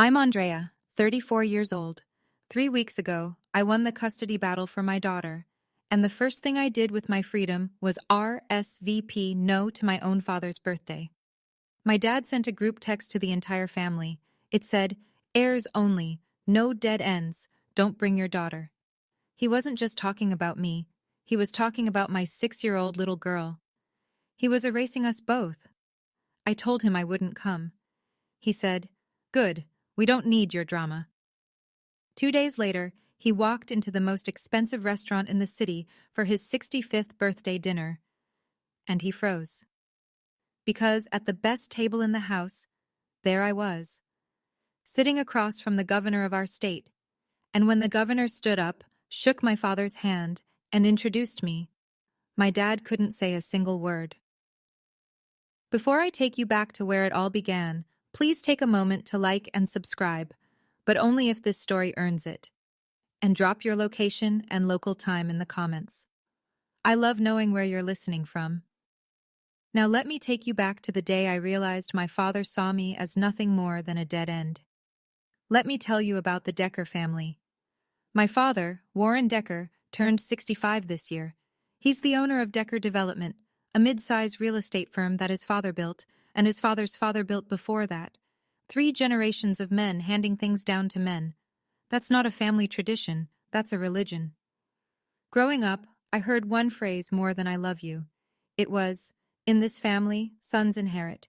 I'm Andrea, 34 years old. 3 weeks ago, I won the custody battle for my daughter, and the first thing I did with my freedom was RSVP no to my own father's birthday. My dad sent a group text to the entire family. It said, "Heirs only, no dead ends, don't bring your daughter." He wasn't just talking about me, he was talking about my 6-year-old little girl. He was erasing us both. I told him I wouldn't come. He said, "Good, we don't need your drama." 2 days later, he walked into the most expensive restaurant in the city for his 65th birthday dinner, and he froze. Because at the best table in the house, there I was, sitting across from the governor of our state, and when the governor stood up, shook my father's hand, and introduced me, my dad couldn't say a single word. Before I take you back to where it all began, please take a moment to like and subscribe, but only if this story earns it. And drop your location and local time in the comments. I love knowing where you're listening from. Now let me take you back to the day I realized my father saw me as nothing more than a dead end. Let me tell you about the Decker family. My father, Warren Decker, turned 65 this year. He's the owner of Decker Development, a mid-size real estate firm that his father built, and his father's father built before that. 3 generations of men handing things down to men. That's not a family tradition, that's a religion. Growing up, I heard one phrase more than "I love you." It was, "In this family, sons inherit,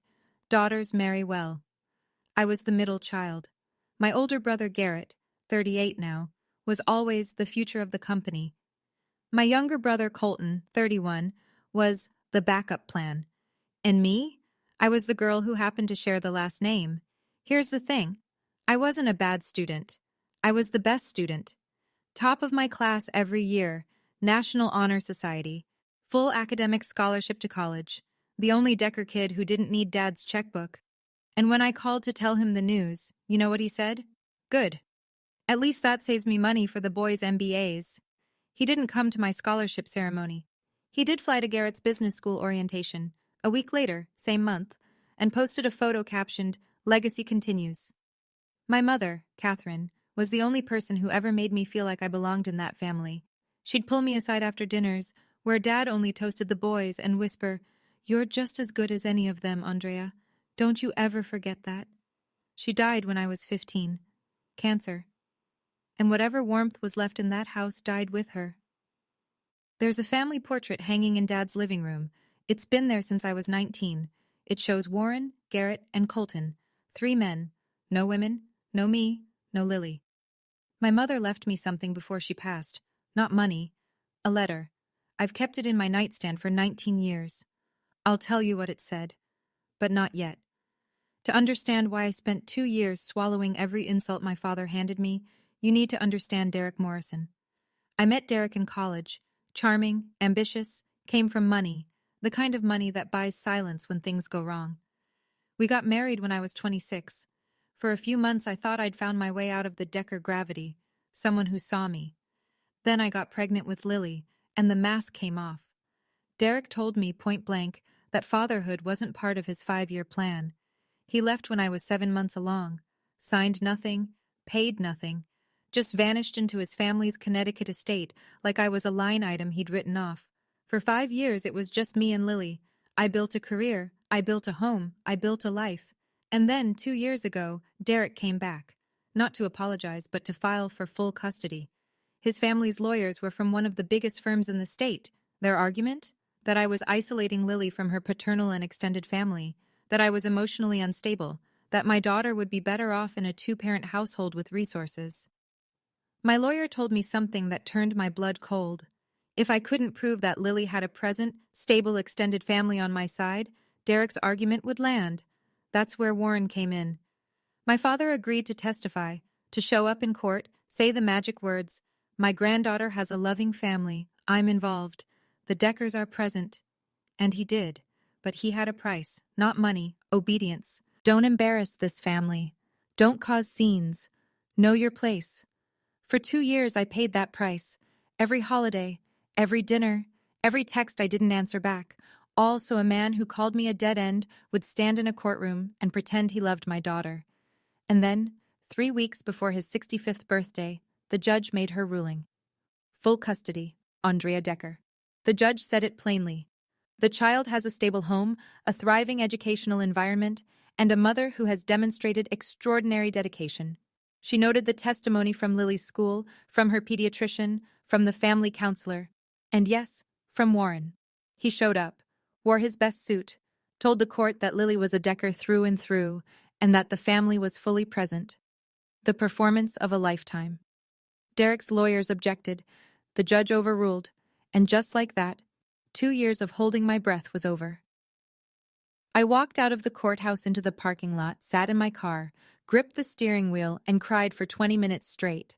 daughters marry well." I was the middle child. My older brother Garrett, 38 now, was always the future of the company. My younger brother Colton, 31, was the backup plan. And me? I was the girl who happened to share the last name. Here's the thing. I wasn't a bad student. I was the best student. Top of my class every year, National Honor Society, full academic scholarship to college, the only Decker kid who didn't need Dad's checkbook. And when I called to tell him the news, you know what he said? "Good. At least that saves me money for the boys' MBAs." He didn't come to my scholarship ceremony. He did fly to Garrett's business school orientation, a week later, same month, and posted a photo captioned, "Legacy Continues." My mother, Catherine, was the only person who ever made me feel like I belonged in that family. She'd pull me aside after dinners, where Dad only toasted the boys, and whisper, "You're just as good as any of them, Andrea. Don't you ever forget that." She died when I was 15. Cancer. And whatever warmth was left in that house died with her. There's a family portrait hanging in Dad's living room. It's been there since I was 19. It shows Warren, Garrett, and Colton, 3 men, no women, no me, no Lily. My mother left me something before she passed. Not money. A letter. I've kept it in my nightstand for 19 years. I'll tell you what it said. But not yet. To understand why I spent 2 years swallowing every insult my father handed me, you need to understand Derek Morrison. I met Derek in college. Charming, ambitious, came from money, the kind of money that buys silence when things go wrong. We got married when I was 26. For a few months I thought I'd found my way out of the Decker gravity, someone who saw me. Then I got pregnant with Lily, and the mask came off. Derek told me point blank that fatherhood wasn't part of his 5-year plan. He left when I was 7 months along, signed nothing, paid nothing, just vanished into his family's Connecticut estate like I was a line item he'd written off. For 5 years it was just me and Lily. I built a career, I built a home, I built a life. And then, 2 years ago, Derek came back. Not to apologize, but to file for full custody. His family's lawyers were from one of the biggest firms in the state. Their argument? That I was isolating Lily from her paternal and extended family, that I was emotionally unstable, that my daughter would be better off in a 2-parent household with resources. My lawyer told me something that turned my blood cold. If I couldn't prove that Lily had a present, stable extended family on my side, Derek's argument would land. That's where Warren came in. My father agreed to testify, to show up in court, say the magic words, "My granddaughter has a loving family, I'm involved, the Deckers are present." And he did. But he had a price, not money, obedience. Don't embarrass this family. Don't cause scenes. Know your place. For 2 years I paid that price. Every holiday, every dinner, every text I didn't answer back, all so a man who called me a dead end would stand in a courtroom and pretend he loved my daughter. And then, 3 weeks before his 65th birthday, the judge made her ruling. Full custody, Andrea Decker. The judge said it plainly. The child has a stable home, a thriving educational environment, and a mother who has demonstrated extraordinary dedication. She noted the testimony from Lily's school, from her pediatrician, from the family counselor, and yes, from Warren. He showed up, wore his best suit, told the court that Lily was a Decker through and through, and that the family was fully present. The performance of a lifetime. Derek's lawyers objected, the judge overruled, and just like that, 2 years of holding my breath was over. I walked out of the courthouse into the parking lot, sat in my car, gripped the steering wheel, and cried for 20 minutes straight.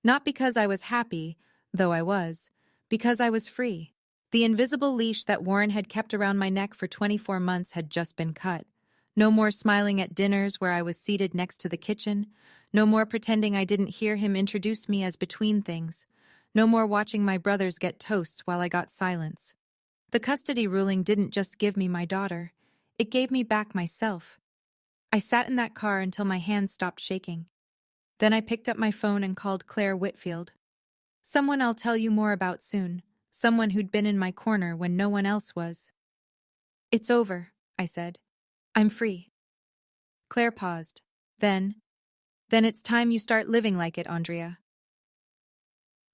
Not because I was happy, though I was, because I was free. The invisible leash that Warren had kept around my neck for 24 months had just been cut. No more smiling at dinners where I was seated next to the kitchen. No more pretending I didn't hear him introduce me as between things. No more watching my brothers get toasts while I got silence. The custody ruling didn't just give me my daughter. It gave me back myself. I sat in that car until my hands stopped shaking. Then I picked up my phone and called Claire Whitfield. Someone I'll tell you more about soon. Someone who'd been in my corner when no one else was. It's over, I said. I'm free. Claire paused. Then it's time you start living like it, Andrea.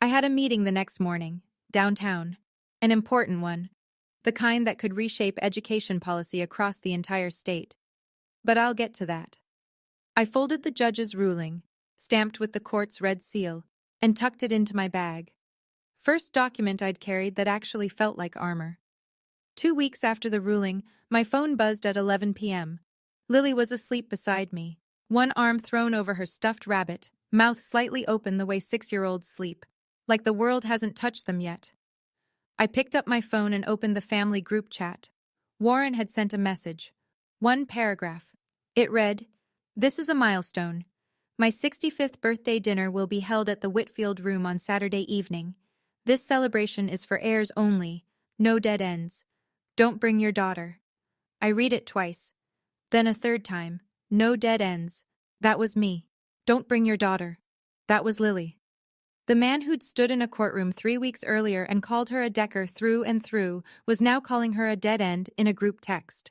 I had a meeting the next morning, downtown. An important one. The kind that could reshape education policy across the entire state. But I'll get to that. I folded the judge's ruling, stamped with the court's red seal, and tucked it into my bag. First document I'd carried that actually felt like armor. 2 weeks after the ruling, my phone buzzed at 11 p.m. Lily was asleep beside me, one arm thrown over her stuffed rabbit, mouth slightly open the way 6-year-olds sleep, like the world hasn't touched them yet. I picked up my phone and opened the family group chat. Warren had sent a message. One paragraph. It read, "This is a milestone. My 65th birthday dinner will be held at the Whitfield Room on Saturday evening. This celebration is for heirs only. No dead ends. Don't bring your daughter." I read it twice. Then a third time. No dead ends. That was me. Don't bring your daughter. That was Lily. The man who'd stood in a courtroom 3 weeks earlier and called her a Decker through and through was now calling her a dead end in a group text.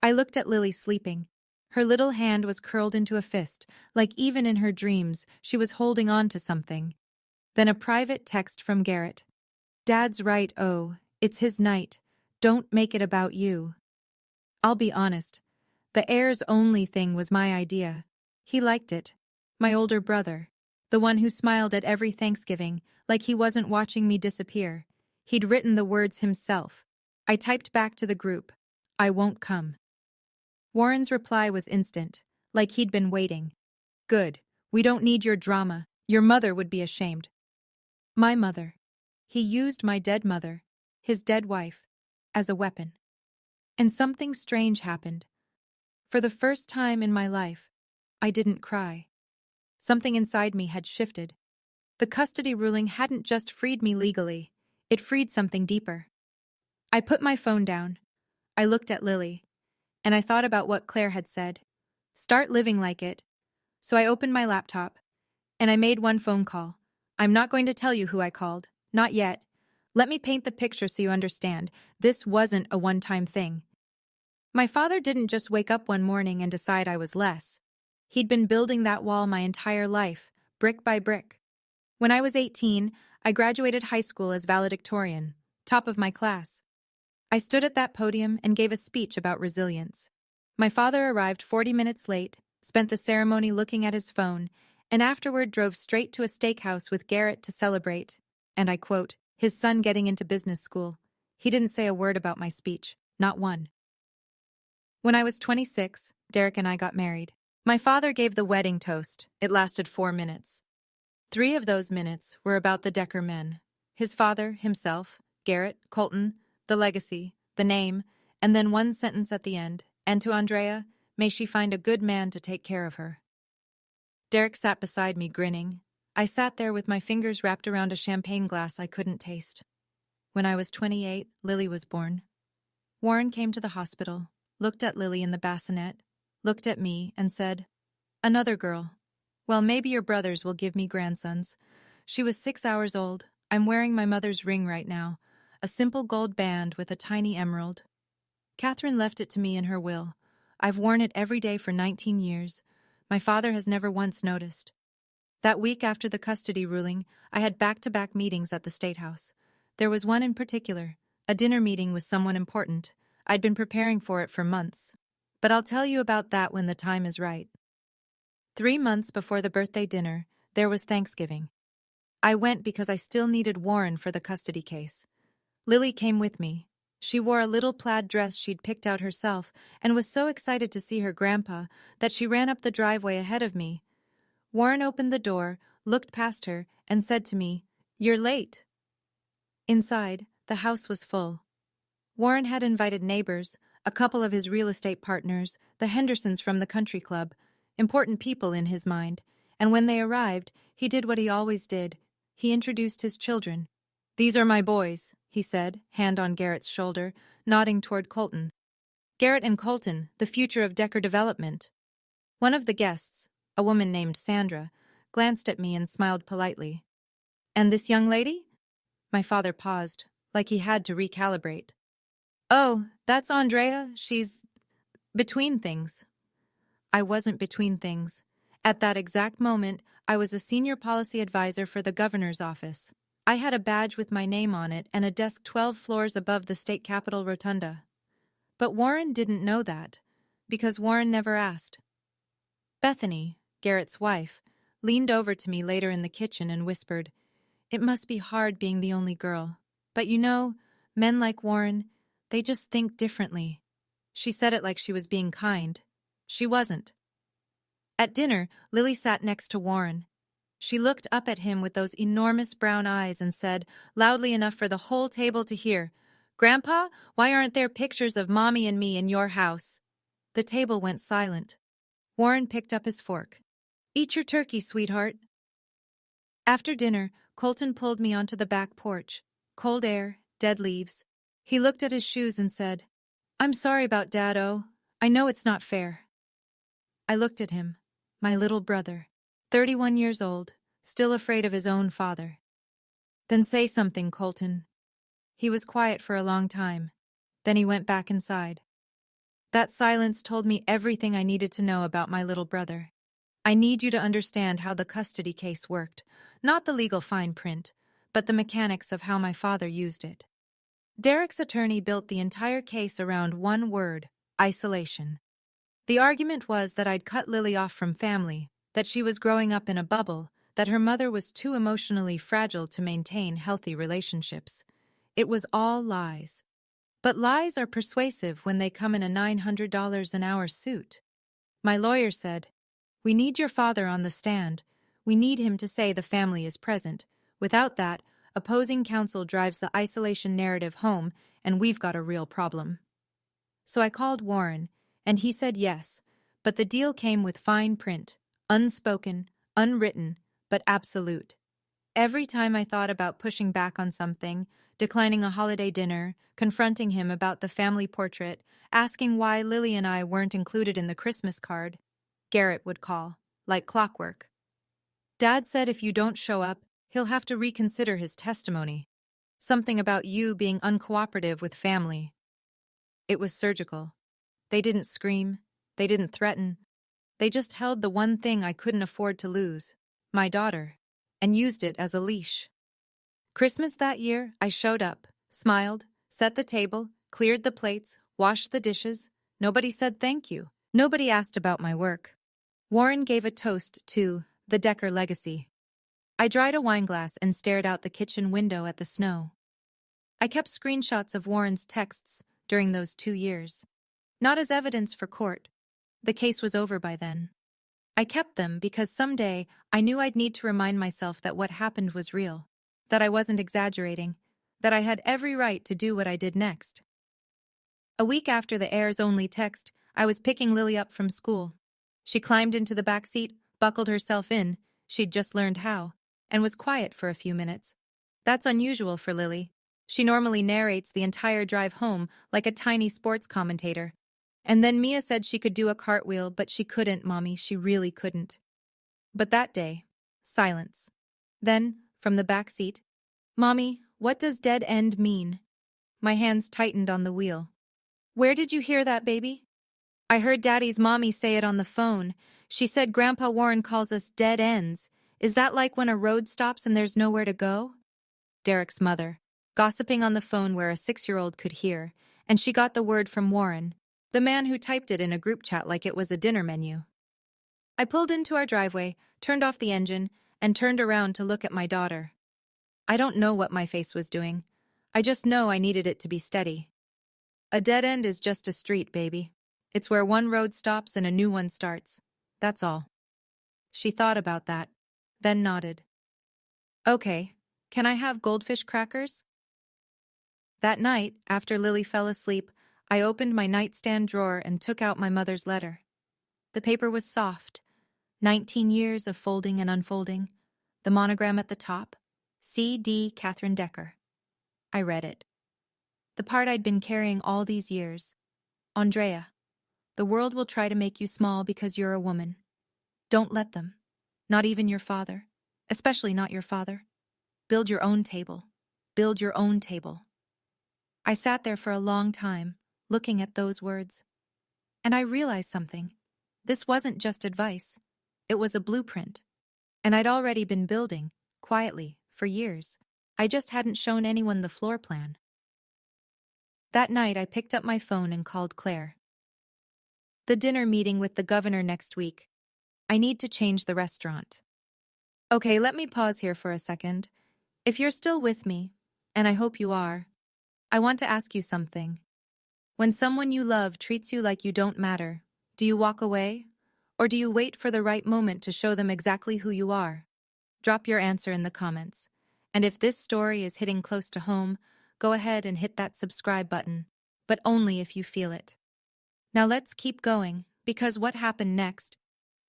I looked at Lily sleeping. Her little hand was curled into a fist, like even in her dreams she was holding on to something. Then a private text from Garrett. "Dad's right, oh, it's his night. Don't make it about you." I'll be honest. The heirs only thing was my idea. He liked it. My older brother. The one who smiled at every Thanksgiving, like he wasn't watching me disappear. He'd written the words himself. I typed back to the group. "I won't come." Warren's reply was instant, like he'd been waiting. "Good. We don't need your drama. Your mother would be ashamed." My mother. He used my dead mother, his dead wife, as a weapon. And something strange happened. For the first time in my life, I didn't cry. Something inside me had shifted. The custody ruling hadn't just freed me legally, it freed something deeper. I put my phone down. I looked at Lily. And I thought about what Claire had said. Start living like it. So I opened my laptop. And I made one phone call. I'm not going to tell you who I called. Not yet. Let me paint the picture so you understand. This wasn't a one-time thing. My father didn't just wake up one morning and decide I was less. He'd been building that wall my entire life, brick by brick. When I was 18, I graduated high school as valedictorian, top of my class. I stood at that podium and gave a speech about resilience. My father arrived 40 minutes late, spent the ceremony looking at his phone, and afterward drove straight to a steakhouse with Garrett to celebrate. And I quote, his son getting into business school. He didn't say a word about my speech, not one. When I was 26, Derek and I got married. My father gave the wedding toast. It lasted 4 minutes. 3 of those minutes were about the Decker men. His father, himself, Garrett, Colton, the legacy, the name, and then one sentence at the end. And to Andrea, may she find a good man to take care of her. Derek sat beside me, grinning. I sat there with my fingers wrapped around a champagne glass I couldn't taste. When I was 28, Lily was born. Warren came to the hospital, looked at Lily in the bassinet, looked at me, and said, "Another girl. Well, maybe your brothers will give me grandsons. She was 6 hours old. I'm wearing my mother's ring right now, a simple gold band with a tiny emerald. Catherine left it to me in her will. I've worn it every day for 19 years. My father has never once noticed. That week after the custody ruling, I had back-to-back meetings at the State House. There was one in particular, a dinner meeting with someone important. I'd been preparing for it for months. But I'll tell you about that when the time is right. 3 months before the birthday dinner, there was Thanksgiving. I went because I still needed Warren for the custody case. Lily came with me. She wore a little plaid dress she'd picked out herself and was so excited to see her grandpa that she ran up the driveway ahead of me. Warren opened the door, looked past her, and said to me, "You're late." Inside, the house was full. Warren had invited neighbors, a couple of his real estate partners, the Hendersons from the country club, important people in his mind, and when they arrived, he did what he always did. He introduced his children. "These are my boys," he said, hand on Garrett's shoulder, nodding toward Colton. Garrett and Colton, the future of Decker Development. One of the guests, a woman named Sandra, glanced at me and smiled politely. "And this young lady?" My father paused, like he had to recalibrate. "Oh, that's Andrea. She's between things." I wasn't between things. At that exact moment, I was a senior policy advisor for the governor's office. I had a badge with my name on it and a desk 12 floors above the state capitol rotunda. But Warren didn't know that, because Warren never asked. Bethany, Garrett's wife, leaned over to me later in the kitchen and whispered, "It must be hard being the only girl. But you know, men like Warren, they just think differently." She said it like she was being kind. She wasn't. At dinner, Lily sat next to Warren. She looked up at him with those enormous brown eyes and said, loudly enough for the whole table to hear, "Grandpa, why aren't there pictures of Mommy and me in your house?" The table went silent. Warren picked up his fork. "Eat your turkey, sweetheart." After dinner, Colton pulled me onto the back porch. Cold air, dead leaves. He looked at his shoes and said, "I'm sorry about Dad-O. I know it's not fair." I looked at him, my little brother, 31 years old, still afraid of his own father. "Then say something, Colton." He was quiet for a long time. Then he went back inside. That silence told me everything I needed to know about my little brother. "I need you to understand how the custody case worked, not the legal fine print, but the mechanics of how my father used it." Derek's attorney built the entire case around one word: isolation. The argument was that I'd cut Lily off from family, that she was growing up in a bubble, that her mother was too emotionally fragile to maintain healthy relationships. It was all lies. But lies are persuasive when they come in a $900 an hour suit. My lawyer said, "We need your father on the stand. We need him to say the family is present. Without that, opposing counsel drives the isolation narrative home, and we've got a real problem." So I called Warren, and he said yes, but the deal came with fine print, unspoken, unwritten, but absolute. Every time I thought about pushing back on something, declining a holiday dinner, confronting him about the family portrait, asking why Lily and I weren't included in the Christmas card, Garrett would call, like clockwork. "Dad said if you don't show up, he'll have to reconsider his testimony. Something about you being uncooperative with family." It was surgical. They didn't scream. They didn't threaten. They just held the one thing I couldn't afford to lose, my daughter, and used it as a leash. Christmas that year, I showed up, smiled, set the table, cleared the plates, washed the dishes. Nobody said thank you. Nobody asked about my work. Warren gave a toast to the Decker legacy. I dried a wineglass and stared out the kitchen window at the snow. I kept screenshots of Warren's texts during those 2 years. Not as evidence for court. The case was over by then. I kept them because someday I knew I'd need to remind myself that what happened was real, that I wasn't exaggerating, that I had every right to do what I did next. A week after the Heirs-only text, I was picking Lily up from school. She climbed into the back seat, buckled herself in, she'd just learned how, and was quiet for a few minutes. That's unusual for Lily. She normally narrates the entire drive home like a tiny sports commentator. And then Mia said she could do a cartwheel, but she couldn't, Mommy, she really couldn't. But that day, silence. Then, from the back seat, "Mommy, what does dead end mean?" My hands tightened on the wheel. "Where did you hear that, baby?" "I heard Daddy's mommy say it on the phone. She said Grandpa Warren calls us dead ends. Is that like when a road stops and there's nowhere to go?" Derek's mother, gossiping on the phone where a 6-year-old could hear, and she got the word from Warren, the man who typed it in a group chat like it was a dinner menu. I pulled into our driveway, turned off the engine, and turned around to look at my daughter. I don't know what my face was doing. I just know I needed it to be steady. "A dead end is just a street, baby. It's where one road stops and a new one starts. That's all." She thought about that, then nodded. "Okay, can I have goldfish crackers?" That night, after Lily fell asleep, I opened my nightstand drawer and took out my mother's letter. The paper was soft. 19 years of folding and unfolding. The monogram at the top. C.D. Catherine Decker. I read it. The part I'd been carrying all these years. "Andrea, the world will try to make you small because you're a woman. Don't let them. Not even your father. Especially not your father. Build your own table. Build your own table." I sat there for a long time, looking at those words. And I realized something. This wasn't just advice. It was a blueprint. And I'd already been building, quietly, for years. I just hadn't shown anyone the floor plan. That night, I picked up my phone and called Claire. "The dinner meeting with the governor next week. I need to change the restaurant." "Okay, let me pause here for a second. If you're still with me, and I hope you are, I want to ask you something. When someone you love treats you like you don't matter, do you walk away? Or do you wait for the right moment to show them exactly who you are?" Drop your answer in the comments. And if this story is hitting close to home, go ahead and hit that subscribe button, but only if you feel it. Now let's keep going, because what happened next?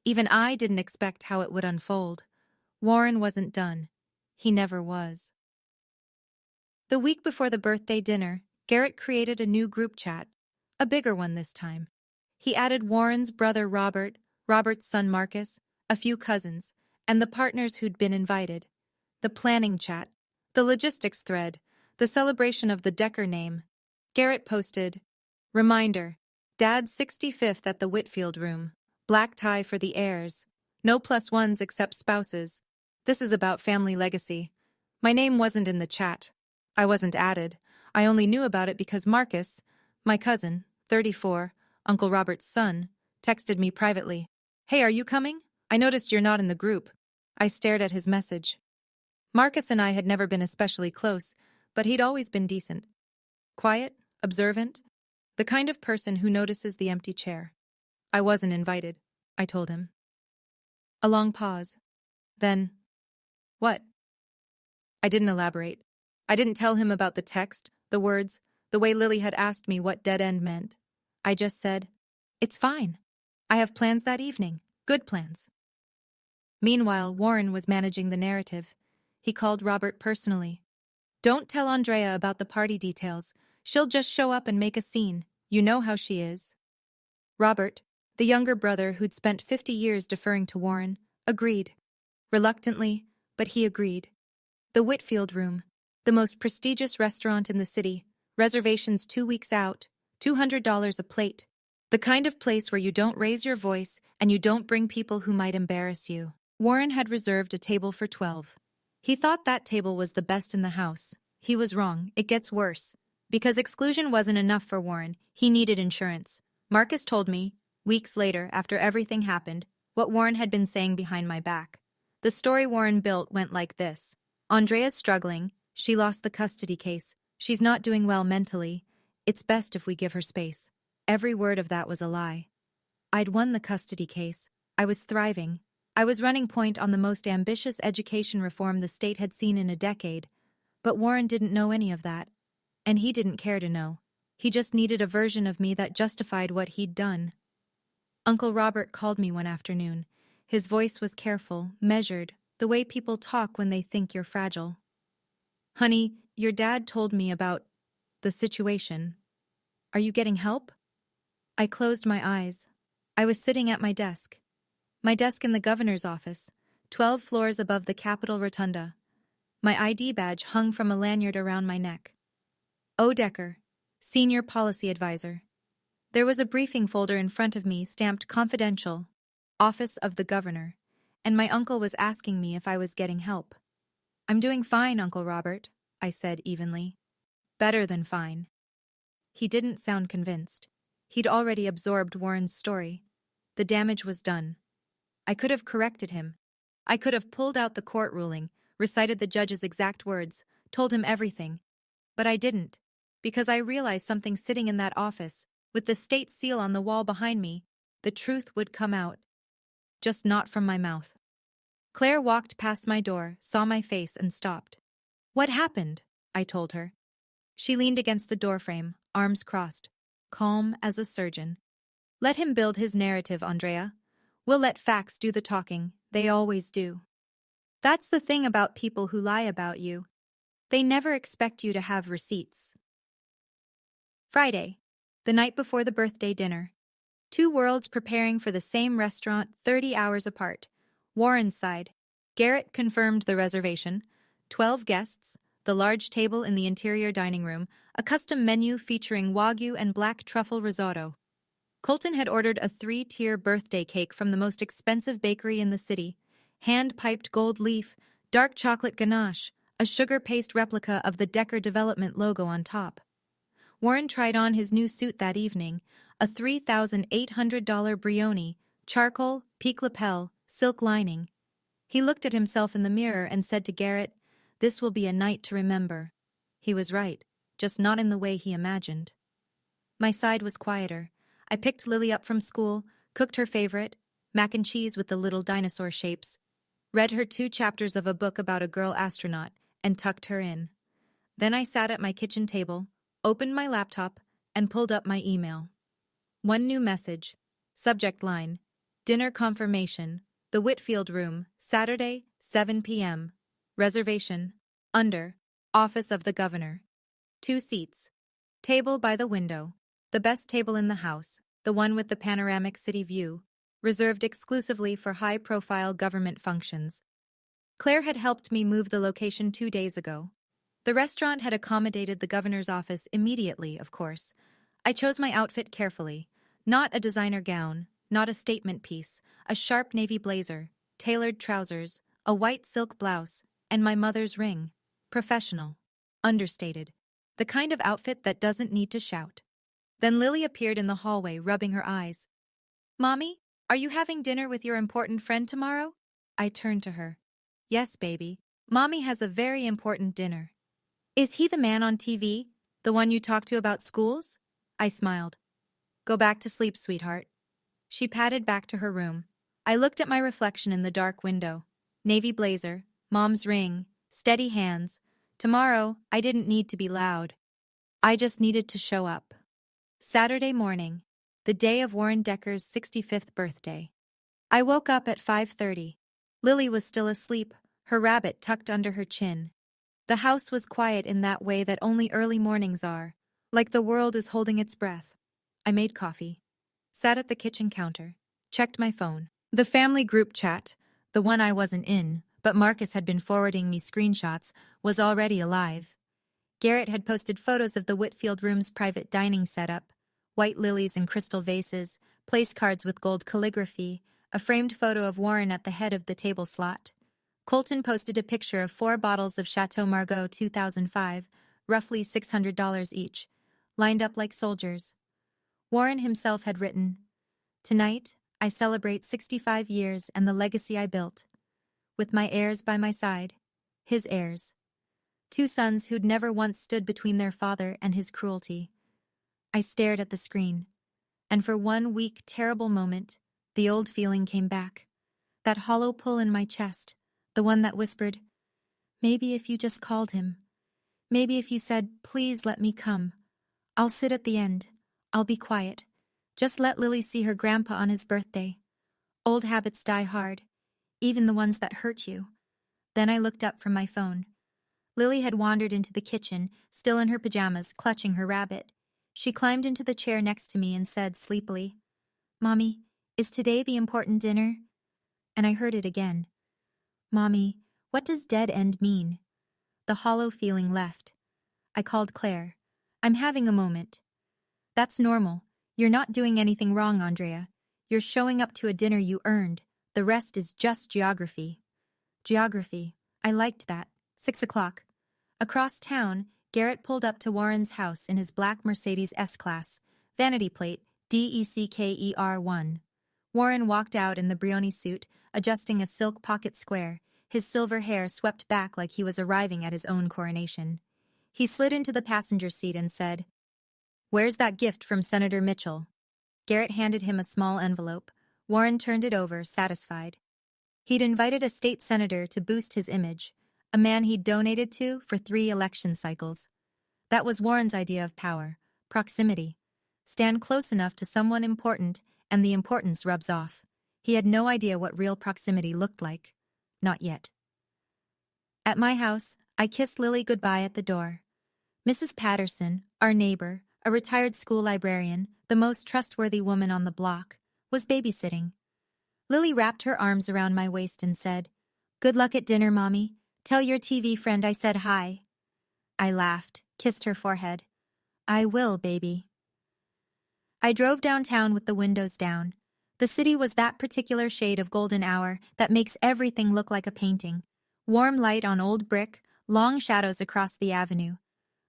Even I didn't expect how it would unfold. Warren wasn't done. He never was. The week before the birthday dinner, Garrett created a new group chat, a bigger one this time. He added Warren's brother Robert, Robert's son Marcus, a few cousins, and the partners who'd been invited. The planning chat, the logistics thread, the celebration of the Decker name. Garrett posted, "Reminder, Dad's 65th at the Whitfield room. Black tie for the heirs. No +1s except spouses. This is about family legacy." My name wasn't in the chat. I wasn't added. I only knew about it because Marcus, my cousin, 34, Uncle Robert's son, texted me privately. "Hey, are you coming? I noticed you're not in the group." I stared at his message. Marcus and I had never been especially close, but he'd always been decent. Quiet, observant, the kind of person who notices the empty chair. "I wasn't invited," I told him. A long pause. Then, "What?" I didn't elaborate. I didn't tell him about the text, the words, the way Lily had asked me what dead end meant. I just said, "It's fine. I have plans that evening. Good plans." Meanwhile, Warren was managing the narrative. He called Robert personally. "Don't tell Andrea about the party details. She'll just show up and make a scene. You know how she is." Robert, the younger brother who'd spent 50 years deferring to Warren, agreed. Reluctantly, but he agreed. The Whitfield Room, the most prestigious restaurant in the city, reservations 2 weeks out, $200 a plate. The kind of place where you don't raise your voice and you don't bring people who might embarrass you. Warren had reserved a table for 12. He thought that table was the best in the house. He was wrong. It gets worse. Because exclusion wasn't enough for Warren, he needed insurance. Marcus told me, weeks later, after everything happened, what Warren had been saying behind my back. The story Warren built went like this. "Andrea's struggling. She lost the custody case. She's not doing well mentally. It's best if we give her space." Every word of that was a lie. I'd won the custody case. I was thriving. I was running point on the most ambitious education reform the state had seen in a decade. But Warren didn't know any of that. And he didn't care to know. He just needed a version of me that justified what he'd done. Uncle Robert called me one afternoon. His voice was careful, measured, the way people talk when they think you're fragile. "Honey, your dad told me about the situation. Are you getting help?" I closed my eyes. I was sitting at my desk. My desk in the governor's office, 12 floors above the Capitol Rotunda. My ID badge hung from a lanyard around my neck. O. Decker, Senior Policy Advisor. There was a briefing folder in front of me stamped Confidential, Office of the Governor, and my uncle was asking me if I was getting help. "I'm doing fine, Uncle Robert," I said evenly. "Better than fine." He didn't sound convinced. He'd already absorbed Warren's story. The damage was done. I could have corrected him. I could have pulled out the court ruling, recited the judge's exact words, told him everything. But I didn't, because I realized something sitting in that office, with the state seal on the wall behind me, the truth would come out. Just not from my mouth. Claire walked past my door, saw my face, and stopped. "What happened?" I told her. She leaned against the doorframe, arms crossed, calm as a surgeon. "Let him build his narrative, Andrea. We'll let facts do the talking, they always do. That's the thing about people who lie about you. They never expect you to have receipts." Friday, the night before the birthday dinner. Two worlds preparing for the same restaurant 30 hours apart. Warren's side. Garrett confirmed the reservation. 12 guests, the large table in the interior dining room, a custom menu featuring Wagyu and black truffle risotto. Colton had ordered a 3-tier birthday cake from the most expensive bakery in the city. Hand-piped gold leaf, dark chocolate ganache, a sugar paste replica of the Decker Development logo on top. Warren tried on his new suit that evening, a $3,800 Brioni, charcoal, peak lapel, silk lining. He looked at himself in the mirror and said to Garrett, "This will be a night to remember." He was right, just not in the way he imagined. My side was quieter. I picked Lily up from school, cooked her favorite, mac and cheese with the little dinosaur shapes, read her 2 chapters of a book about a girl astronaut, and tucked her in. Then I sat at my kitchen table, opened my laptop, and pulled up my email. One new message. Subject line: Dinner confirmation. The Whitfield Room, Saturday, 7 p.m. Reservation. Under. Office of the Governor. 2 seats. Table by the window. The best table in the house, the one with the panoramic city view, reserved exclusively for high-profile government functions. Claire had helped me move the location 2 days ago. The restaurant had accommodated the governor's office immediately, of course. I chose my outfit carefully. Not a designer gown, not a statement piece, a sharp navy blazer, tailored trousers, a white silk blouse, and my mother's ring. Professional. Understated. The kind of outfit that doesn't need to shout. Then Lily appeared in the hallway, rubbing her eyes. "Mommy, are you having dinner with your important friend tomorrow?" I turned to her. "Yes, baby. Mommy has a very important dinner." "Is he the man on TV? The one you talked to about schools?" I smiled. "Go back to sleep, sweetheart." She padded back to her room. I looked at my reflection in the dark window. Navy blazer, Mom's ring, steady hands. Tomorrow, I didn't need to be loud. I just needed to show up. Saturday morning, the day of Warren Decker's 65th birthday. I woke up at 5:30. Lily was still asleep, her rabbit tucked under her chin. The house was quiet in that way that only early mornings are, like the world is holding its breath. I made coffee, sat at the kitchen counter, checked my phone. The family group chat, the one I wasn't in, but Marcus had been forwarding me screenshots, was already alive. Garrett had posted photos of the Whitfield Room's private dining setup, white lilies in crystal vases, place cards with gold calligraphy, a framed photo of Warren at the head of the table slot. Colton posted a picture of 4 bottles of Chateau Margaux 2005, roughly $600 each, lined up like soldiers. Warren himself had written, "Tonight, I celebrate 65 years and the legacy I built, with my heirs by my side, his heirs. 2 sons who'd never once stood between their father and his cruelty." I stared at the screen, and for one weak, terrible moment, the old feeling came back. That hollow pull in my chest, the one that whispered, "Maybe if you just called him. Maybe if you said, 'Please let me come. I'll sit at the end. I'll be quiet. Just let Lily see her grandpa on his birthday.' Old habits die hard, even the ones that hurt you." Then I looked up from my phone. Lily had wandered into the kitchen, still in her pajamas, clutching her rabbit. She climbed into the chair next to me and said sleepily, "Mommy, is today the important dinner?" and I heard it again. Mommy, what does dead end mean? The hollow feeling left. I called Claire. I'm having a moment. That's normal. You're not doing anything wrong, Andrea. You're showing up to a dinner you earned. The rest is just geography. Geography. I liked that. 6 o'clock. Across town, Garrett pulled up to Warren's house in his black Mercedes S-Class, vanity plate DECKER1. Warren walked out in the Brioni suit, adjusting a silk pocket square, his silver hair swept back like he was arriving at his own coronation. He slid into the passenger seat and said, "Where's that gift from Senator Mitchell?" Garrett handed him a small envelope. Warren turned it over, satisfied. He'd invited a state senator to boost his image, a man he'd donated to for 3 election cycles. That was Warren's idea of power, proximity. Stand close enough to someone important, and the importance rubs off. He had no idea what real proximity looked like. Not yet. At my house, I kissed Lily goodbye at the door. Mrs. Patterson, our neighbor, a retired school librarian, the most trustworthy woman on the block, was babysitting. Lily wrapped her arms around my waist and said, "Good luck at dinner, Mommy. Tell your TV friend I said hi." I laughed, kissed her forehead. "I will, baby." I drove downtown with the windows down. The city was that particular shade of golden hour that makes everything look like a painting. Warm light on old brick, long shadows across the avenue.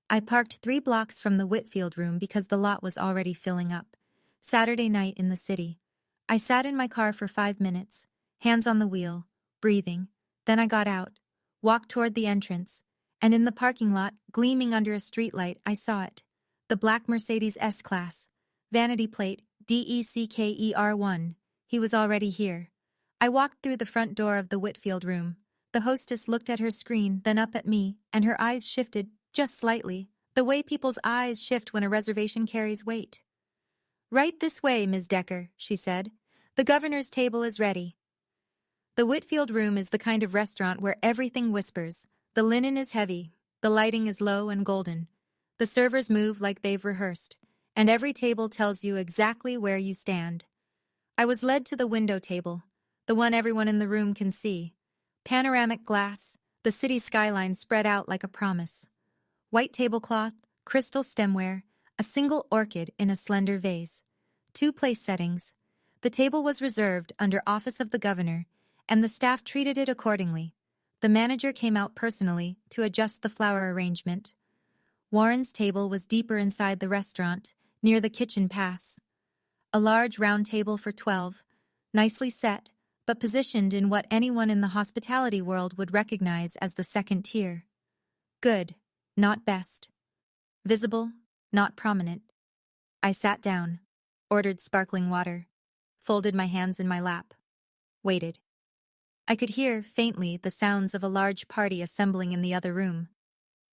I parked 3 blocks from the Whitfield room because the lot was already filling up. Saturday night in the city. I sat in my car for 5 minutes, hands on the wheel, breathing. Then I got out, walked toward the entrance, and in the parking lot, gleaming under a streetlight, I saw it. The black Mercedes S-Class. Vanity plate DECKER1. He was already here. I walked through the front door of the Whitfield room. The hostess looked at her screen, then up at me, and her eyes shifted, just slightly, the way people's eyes shift when a reservation carries weight. "Right this way, Ms. Decker," she said. "The governor's table is ready." The Whitfield room is the kind of restaurant where everything whispers. The linen is heavy, the lighting is low and golden. The servers move like they've rehearsed, and every table tells you exactly where you stand. I was led to the window table, the one everyone in the room can see. Panoramic glass, the city skyline spread out like a promise. White tablecloth, crystal stemware, a single orchid in a slender vase. 2 place settings. The table was reserved under Office of the Governor, and the staff treated it accordingly. The manager came out personally to adjust the flower arrangement. Warren's table was deeper inside the restaurant, near the kitchen pass. A large round table for 12, nicely set, but positioned in what anyone in the hospitality world would recognize as the second tier. Good, not best. Visible, not prominent. I sat down, ordered sparkling water, folded my hands in my lap, waited. I could hear, faintly, the sounds of a large party assembling in the other room.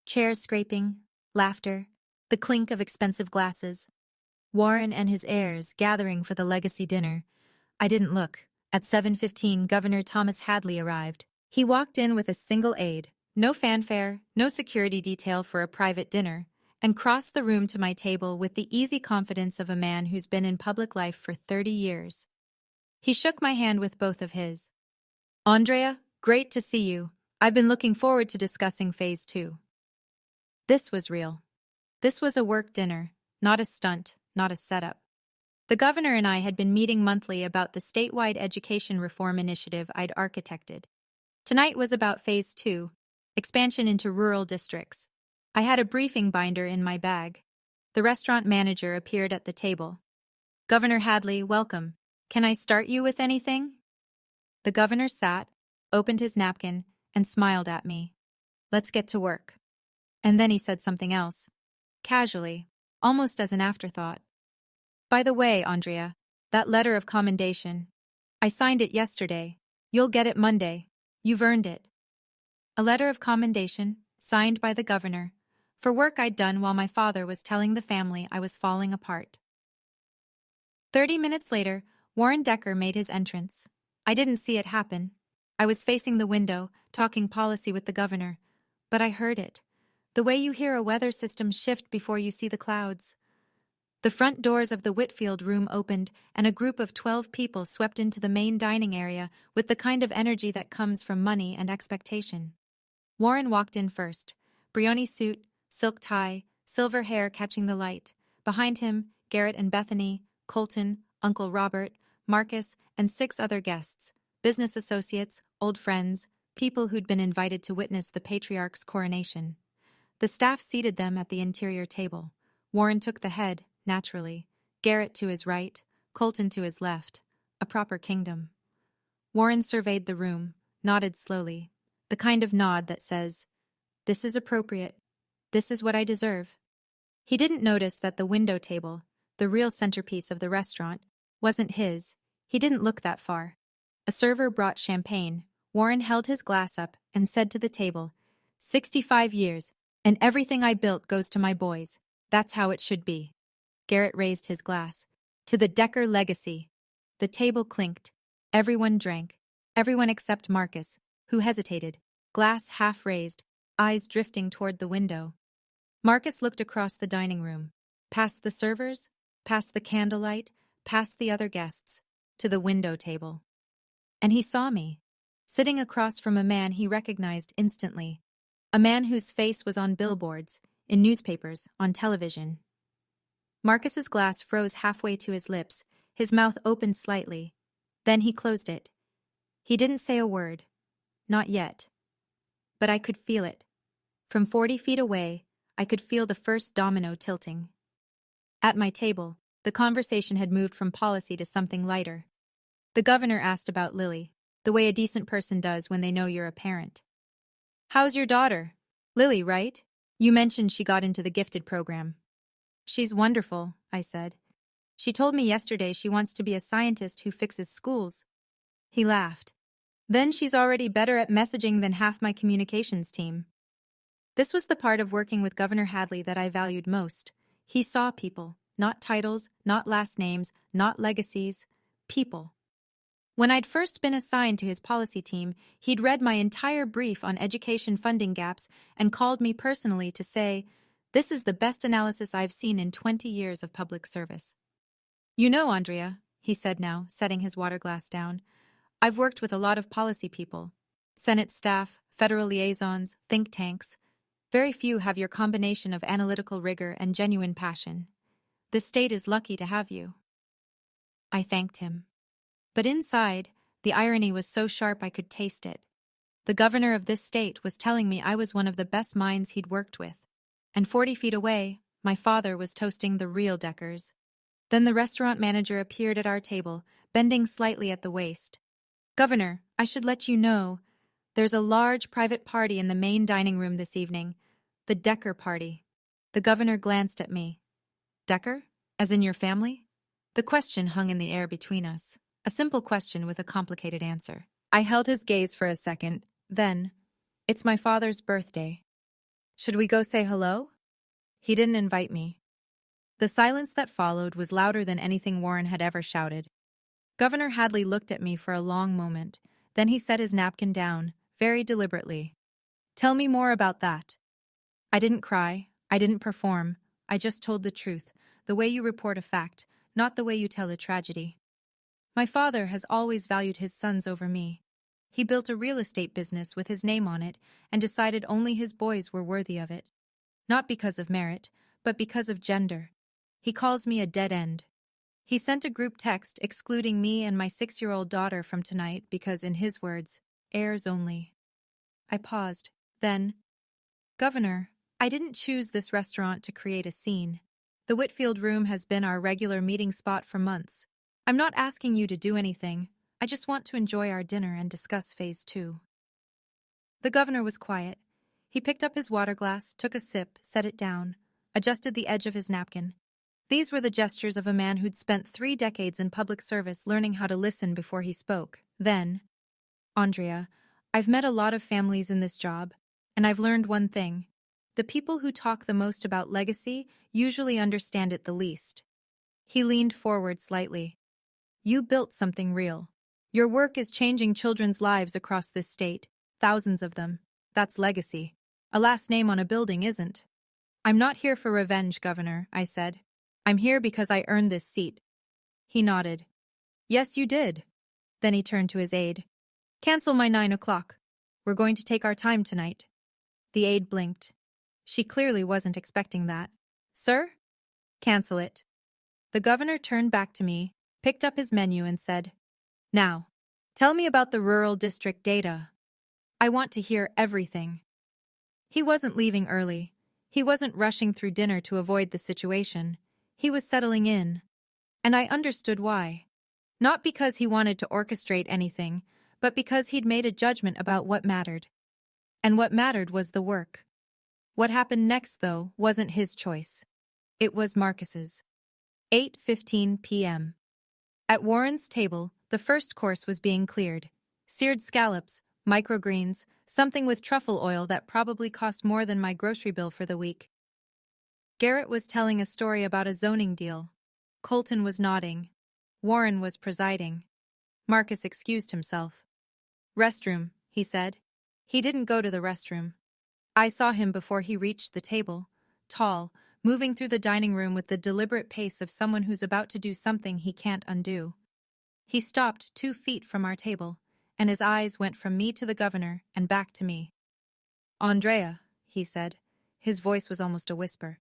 Chairs scraping, laughter, the clink of expensive glasses. Warren and his heirs gathering for the legacy dinner. I didn't look. At 7:15, Governor Thomas Hadley arrived. He walked in with a single aide, no fanfare, no security detail for a private dinner, and crossed the room to my table with the easy confidence of a man who's been in public life for 30 years. He shook my hand with both of his. "Andrea, great to see you. I've been looking forward to discussing Phase 2. This was real. This was a work dinner, not a stunt, not a setup. The governor and I had been meeting monthly about the statewide education reform initiative I'd architected. Tonight was about Phase 2, expansion into rural districts. I had a briefing binder in my bag. The restaurant manager appeared at the table. "Governor Hadley, welcome. Can I start you with anything?" The governor sat, opened his napkin, and smiled at me. "Let's get to work." And then he said something else, casually, almost as an afterthought. "By the way, Andrea, that letter of commendation. I signed it yesterday. You'll get it Monday. You've earned it." A letter of commendation, signed by the governor, for work I'd done while my father was telling the family I was falling apart. 30 minutes later, Warren Decker made his entrance. I didn't see it happen. I was facing the window, talking policy with the governor, but I heard it. The way you hear a weather system shift before you see the clouds. The front doors of the Whitfield room opened, and a group of 12 people swept into the main dining area with the kind of energy that comes from money and expectation. Warren walked in first. Brioni suit, silk tie, silver hair catching the light. Behind him, Garrett and Bethany, Colton, Uncle Robert, Marcus, and 6 other guests, business associates, old friends, people who'd been invited to witness the patriarch's coronation. The staff seated them at the interior table. Warren took the head, naturally, Garrett to his right, Colton to his left, a proper kingdom. Warren surveyed the room, nodded slowly, the kind of nod that says, "This is appropriate. This is what I deserve." He didn't notice that the window table, the real centerpiece of the restaurant, wasn't his. He didn't look that far. A server brought champagne. Warren held his glass up and said to the table, 65 years, and everything I built goes to my boys. That's how it should be." Garrett raised his glass. "To the Decker legacy." The table clinked. Everyone drank. Everyone except Marcus, who hesitated, glass half raised, eyes drifting toward the window. Marcus looked across the dining room, past the servers, past the candlelight, past the other guests, to the window table. And he saw me, sitting across from a man he recognized instantly, a man whose face was on billboards, in newspapers, on television. Marcus's glass froze halfway to his lips, his mouth opened slightly. Then he closed it. He didn't say a word. Not yet. But I could feel it. From 40 feet away, I could feel the first domino tilting. At my table, the conversation had moved from policy to something lighter. The governor asked about Lily, the way a decent person does when they know you're a parent. "How's your daughter? Lily, right? You mentioned she got into the gifted program." "She's wonderful," I said. "She told me yesterday she wants to be a scientist who fixes schools." He laughed. "Then she's already better at messaging than half my communications team." This was the part of working with Governor Hadley that I valued most. He saw people, not titles, not last names, not legacies, people. When I'd first been assigned to his policy team, he'd read my entire brief on education funding gaps and called me personally to say, "This is the best analysis I've seen in 20 years of public service." "You know, Andrea," he said now, setting his water glass down, "I've worked with a lot of policy people. Senate staff, federal liaisons, think tanks. Very few have your combination of analytical rigor and genuine passion. The state is lucky to have you." I thanked him. But inside, the irony was so sharp I could taste it. The governor of this state was telling me I was one of the best minds he'd worked with. And 40 feet away, my father was toasting the real Deckers. Then the restaurant manager appeared at our table, bending slightly at the waist. "Governor, I should let you know, there's a large private party in the main dining room this evening. The Decker party." The governor glanced at me. "Decker? As in your family?" The question hung in the air between us. A simple question with a complicated answer. I held his gaze for a second, then, "It's my father's birthday. Should we go say hello?" He didn't invite me. The silence that followed was louder than anything Warren had ever shouted. Governor Hadley looked at me for a long moment. Then he set his napkin down, very deliberately. "Tell me more about that." I didn't cry. I didn't perform. I just told the truth, the way you report a fact, not the way you tell a tragedy. My father has always valued his sons over me. He built a real estate business with his name on it and decided only his boys were worthy of it. Not because of merit, but because of gender. He calls me a dead end. He sent a group text excluding me and my 6-year-old daughter from tonight because, in his words, heirs only. I paused. Then, "Governor, I didn't choose this restaurant to create a scene. The Whitfield room has been our regular meeting spot for months. I'm not asking you to do anything. I just want to enjoy our dinner and discuss Phase 2. The governor was quiet. He picked up his water glass, took a sip, set it down, adjusted the edge of his napkin. These were the gestures of a man who'd spent 3 decades in public service learning how to listen before he spoke. Then, "Andrea, I've met a lot of families in this job, and I've learned one thing. The people who talk the most about legacy usually understand it the least." He leaned forward slightly. "You built something real. Your work is changing children's lives across this state, thousands of them. That's legacy. A last name on a building isn't." "I'm not here for revenge, Governor," I said. I'm here because I earned this seat. He nodded. Yes, you did. Then he turned to his aide. Cancel my 9 o'clock. We're going to take our time tonight. The aide blinked. She clearly wasn't expecting that. Sir? Cancel it. The governor turned back to me, picked up his menu and said, Now, tell me about the rural district data. I want to hear everything. He wasn't leaving early. He wasn't rushing through dinner to avoid the situation. He was settling in. And I understood why. Not because he wanted to orchestrate anything, but because he'd made a judgment about what mattered. And what mattered was the work. What happened next, though, wasn't his choice. It was Marcus's. 8:15 p.m. At Warren's table, the first course was being cleared. Seared scallops, microgreens, something with truffle oil that probably cost more than my grocery bill for the week. Garrett was telling a story about a zoning deal. Colton was nodding. Warren was presiding. Marcus excused himself. Restroom, he said. He didn't go to the restroom. I saw him before he reached the table, tall, moving through the dining room with the deliberate pace of someone who's about to do something he can't undo. He stopped 2 feet from our table, and his eyes went from me to the governor and back to me. Andrea, he said. His voice was almost a whisper.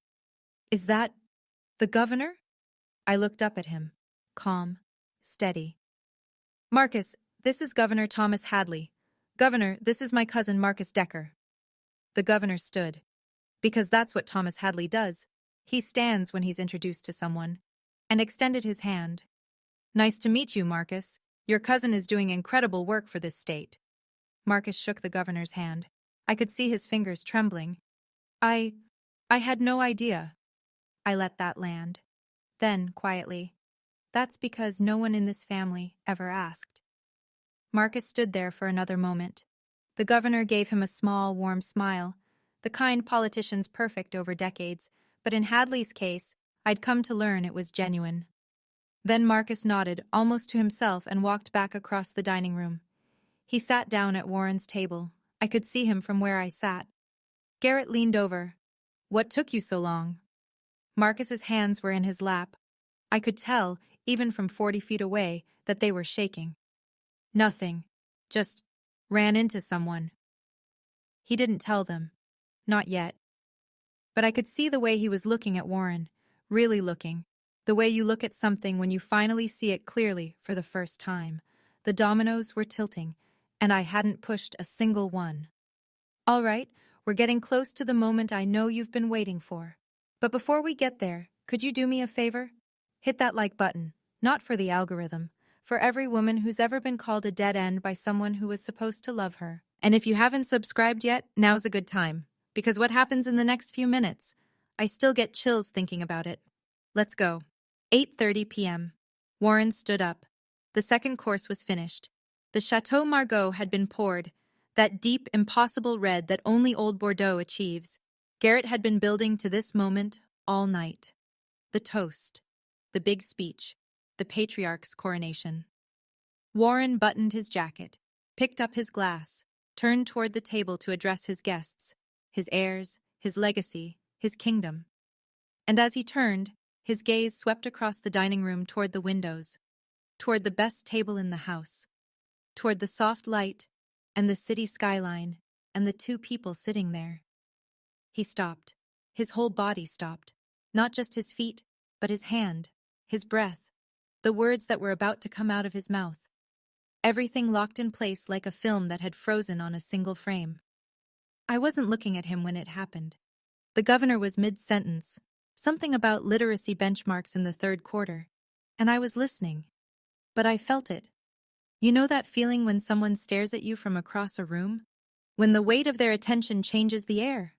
Is that the governor? I looked up at him, calm, steady. Marcus, this is Governor Thomas Hadley. Governor, this is my cousin Marcus Decker. The governor stood. Because that's what Thomas Hadley does. He stands when he's introduced to someone, and extended his hand. Nice to meet you, Marcus. Your cousin is doing incredible work for this state. Marcus shook the governor's hand. I could see his fingers trembling. I had no idea. I let that land. Then, quietly, that's because no one in this family ever asked. Marcus stood there for another moment. The governor gave him a small, warm smile, the kind politicians perfect over decades, but in Hadley's case, I'd come to learn it was genuine. Then Marcus nodded, almost to himself, and walked back across the dining room. He sat down at Warren's table. I could see him from where I sat. Garrett leaned over. What took you so long? Marcus's hands were in his lap. I could tell, even from 40 feet away, that they were shaking. Nothing. Just ran into someone. He didn't tell them. Not yet. But I could see the way he was looking at Warren, really looking, the way you look at something when you finally see it clearly for the first time. The dominoes were tilting, and I hadn't pushed a single one. All right, we're getting close to the moment I know you've been waiting for. But before we get there, could you do me a favor? Hit that like button, not for the algorithm, for every woman who's ever been called a dead end by someone who was supposed to love her. And if you haven't subscribed yet, now's a good time. Because what happens in the next few minutes? I still get chills thinking about it. Let's go. 8:30 p.m. Warren stood up. The second course was finished. The Chateau Margaux had been poured, that deep, impossible red that only Old Bordeaux achieves. Garrett had been building to this moment all night. The toast, the big speech, the patriarch's coronation. Warren buttoned his jacket, picked up his glass, turned toward the table to address his guests, his heirs, his legacy, his kingdom. And as he turned, his gaze swept across the dining room toward the windows, toward the best table in the house, toward the soft light and the city skyline and the 2 people sitting there. He stopped. His whole body stopped. Not just his feet, but his hand, his breath, the words that were about to come out of his mouth. Everything locked in place like a film that had frozen on a single frame. I wasn't looking at him when it happened. The governor was mid-sentence, something about literacy benchmarks in the 3rd quarter, and I was listening. But I felt it. You know that feeling when someone stares at you from across a room? When the weight of their attention changes the air?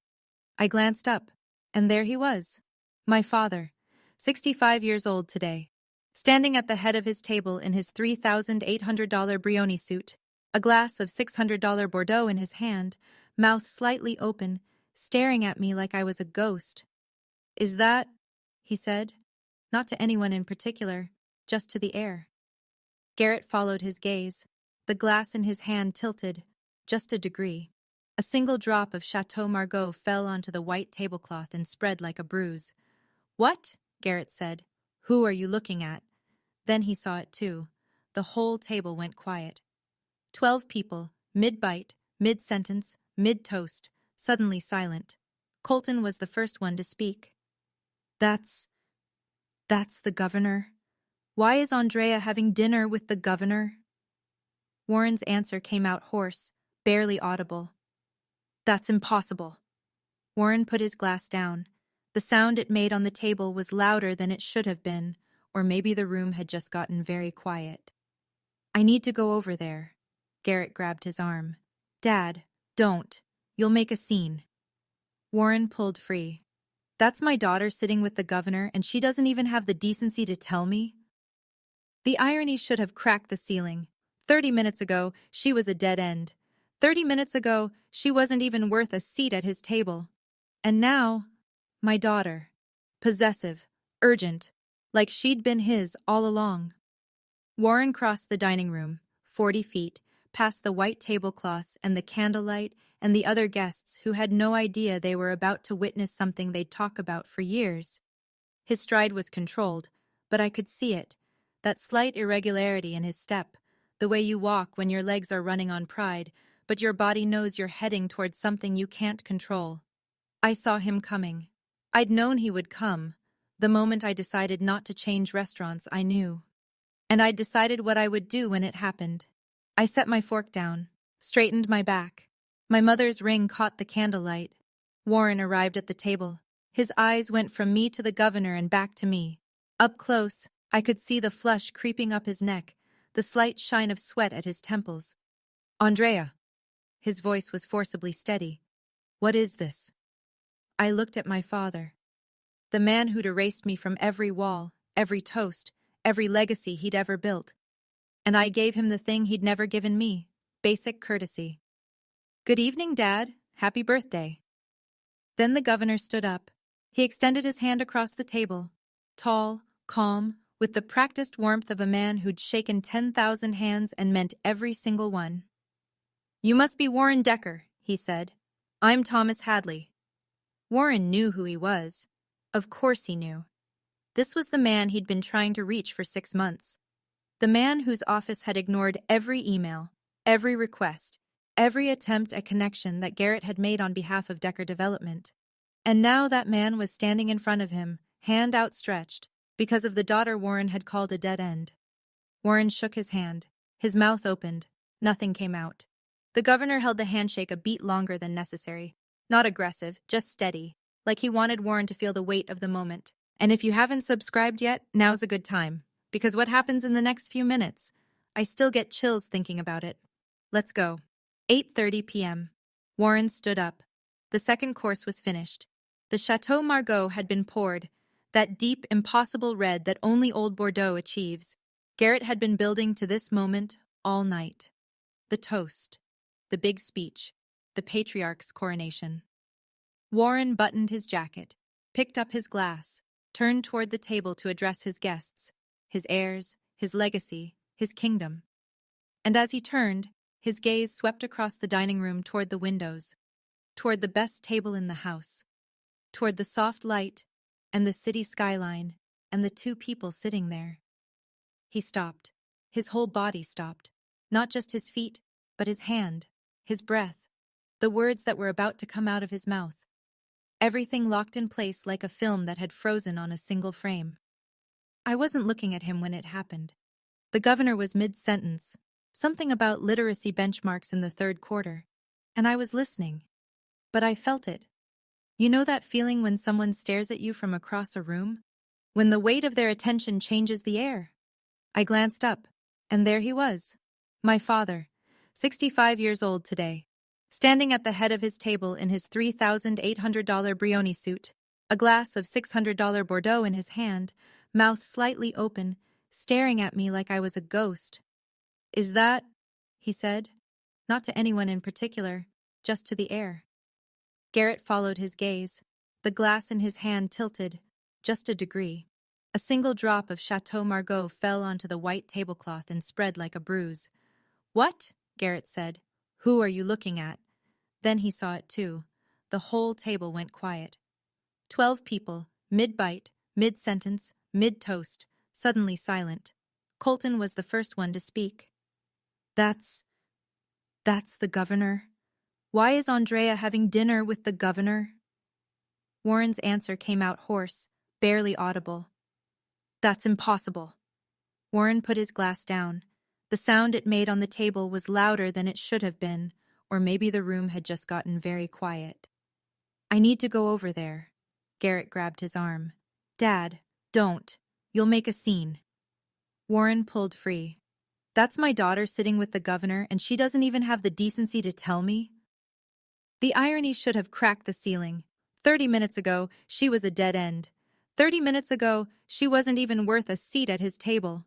I glanced up, and there he was, my father, 65 years old today, standing at the head of his table in his $3,800 Brioni suit, a glass of $600 Bordeaux in his hand, mouth slightly open, staring at me like I was a ghost. Is that, he said, not to anyone in particular, just to the air. Garrett followed his gaze, the glass in his hand tilted, just a degree. A single drop of Chateau Margaux fell onto the white tablecloth and spread like a bruise. What? Garrett said. Who are you looking at? Then he saw it too. The whole table went quiet. 12 people, mid-bite, mid-sentence, mid-toast, suddenly silent. Colton was the first one to speak. That's the governor. Why is Andrea having dinner with the governor? Warren's answer came out hoarse, barely audible. That's impossible. Warren put his glass down. The sound it made on the table was louder than it should have been, or maybe the room had just gotten very quiet. I need to go over there. Garrett grabbed his arm. Dad, don't. You'll make a scene. Warren pulled free. That's my daughter sitting with the governor, and she doesn't even have the decency to tell me? The irony should have cracked the ceiling. 30 minutes ago, she was a dead end. 30 minutes ago, she wasn't even worth a seat at his table. And now, my daughter. Possessive, urgent, like she'd been his all along. Warren crossed the dining room, 40 feet, past the white tablecloths and the candlelight and the other guests who had no idea they were about to witness something they'd talk about for years. His stride was controlled, but I could see it, that slight irregularity in his step, the way you walk when your legs are running on pride, but your body knows you're heading towards something you can't control. I saw him coming. I'd known he would come. The moment I decided not to change restaurants, I knew. And I'd decided what I would do when it happened. I set my fork down, straightened my back. My mother's ring caught the candlelight. Warren arrived at the table. His eyes went from me to the governor and back to me. Up close, I could see the flush creeping up his neck, the slight shine of sweat at his temples. Andrea. His voice was forcibly steady. What is this? I looked at my father. The man who'd erased me from every wall, every toast, every legacy he'd ever built. And I gave him the thing he'd never given me, basic courtesy. Good evening, Dad. Happy birthday. Then the governor stood up. He extended his hand across the table, tall, calm, with the practiced warmth of a man who'd shaken 10,000 hands and meant every single one. You must be Warren Decker, he said. I'm Thomas Hadley. Warren knew who he was. Of course he knew. This was the man he'd been trying to reach for 6 months. The man whose office had ignored every email, every request, every attempt at connection that Garrett had made on behalf of Decker Development. And now that man was standing in front of him, hand outstretched, because of the daughter Warren had called a dead end. Warren shook his hand. His mouth opened. Nothing came out. The governor held the handshake a beat longer than necessary. Not aggressive, just steady, like he wanted Warren to feel the weight of the moment. And if you haven't subscribed yet, now's a good time. Because what happens in the next few minutes? I still get chills thinking about it. Let's go. 8:30 p.m. Warren stood up. The second course was finished. The Chateau Margaux had been poured, that deep, impossible red that only Old Bordeaux achieves. Garrett had been building to this moment all night. The toast, the big speech, the patriarch's coronation. Warren buttoned his jacket, picked up his glass, turned toward the table to address his guests, his heirs, his legacy, his kingdom. And as he turned, his gaze swept across the dining room toward the windows, toward the best table in the house, toward the soft light and the city skyline and the two people sitting there. He stopped. His whole body stopped. Not just his feet, but his hand, his breath, the words that were about to come out of his mouth. Everything locked in place like a film that had frozen on a single frame. I wasn't looking at him when it happened. The governor was mid-sentence, something about literacy benchmarks in the third quarter, and I was listening. But I felt it. You know that feeling when someone stares at you from across a room? When the weight of their attention changes the air? I glanced up, and there he was. My father, 65 years old today, standing at the head of his table in his $3,800 Brioni suit, a glass of $600 Bordeaux in his hand, mouth slightly open, staring at me like I was a ghost. Is that, he said, not to anyone in particular, just to the air. Garrett followed his gaze, the glass in his hand tilted, just a degree. A single drop of Chateau Margaux fell onto the white tablecloth and spread like a bruise. What? Garrett said. Who are you looking at? Then he saw it too. The whole table went quiet. 12 people, mid-bite, mid-sentence, mid-toast, suddenly silent. Colton was the first one to speak. That's the governor. Why is Andrea having dinner with the governor? Warren's answer came out hoarse, barely audible. That's impossible. Warren put his glass down. The sound it made on the table was louder than it should have been, or maybe the room had just gotten very quiet. I need to go over there. Garrett grabbed his arm. Dad, don't. You'll make a scene. Warren pulled free. That's my daughter sitting with the governor, and she doesn't even have the decency to tell me? The irony should have cracked the ceiling. 30 minutes ago, she was a dead end. 30 minutes ago, she wasn't even worth a seat at his table.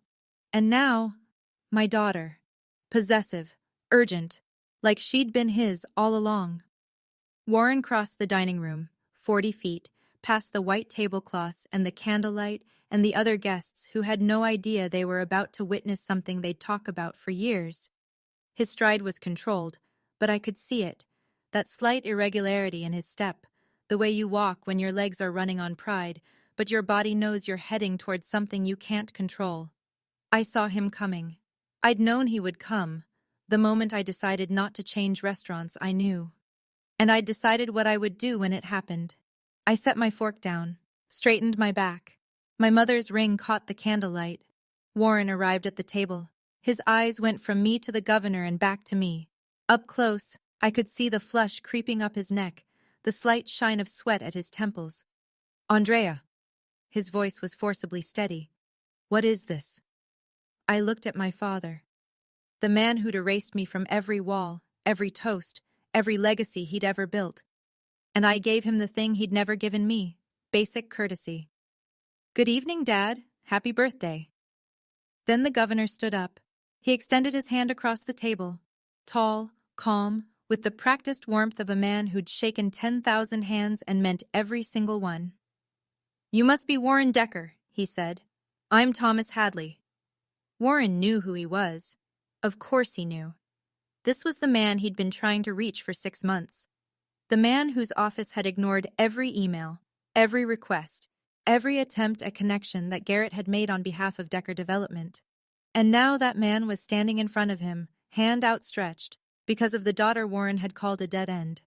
And now, my daughter. Possessive, urgent, like she'd been his all along. Warren crossed the dining room, 40 feet, past the white tablecloths and the candlelight and the other guests who had no idea they were about to witness something they'd talk about for years. His stride was controlled, but I could see it, that slight irregularity in his step, the way you walk when your legs are running on pride, but your body knows you're heading towards something you can't control. I saw him coming. I'd known he would come. The moment I decided not to change restaurants, I knew. And I'd decided what I would do when it happened. I set my fork down, straightened my back. My mother's ring caught the candlelight. Warren arrived at the table. His eyes went from me to the governor and back to me. Up close, I could see the flush creeping up his neck, the slight shine of sweat at his temples. Andrea. His voice was forcibly steady. What is this? I looked at my father. The man who'd erased me from every wall, every toast, every legacy he'd ever built. And I gave him the thing he'd never given me, basic courtesy. Good evening, Dad. Happy birthday. Then the governor stood up. He extended his hand across the table, tall, calm, with the practiced warmth of a man who'd shaken 10,000 hands and meant every single one. You must be Warren Decker, he said. I'm Thomas Hadley. Warren knew who he was. Of course he knew. This was the man he'd been trying to reach for 6 months. The man whose office had ignored every email, every request, every attempt at connection that Garrett had made on behalf of Decker Development. And now that man was standing in front of him, hand outstretched, because of the daughter Warren had called a dead end.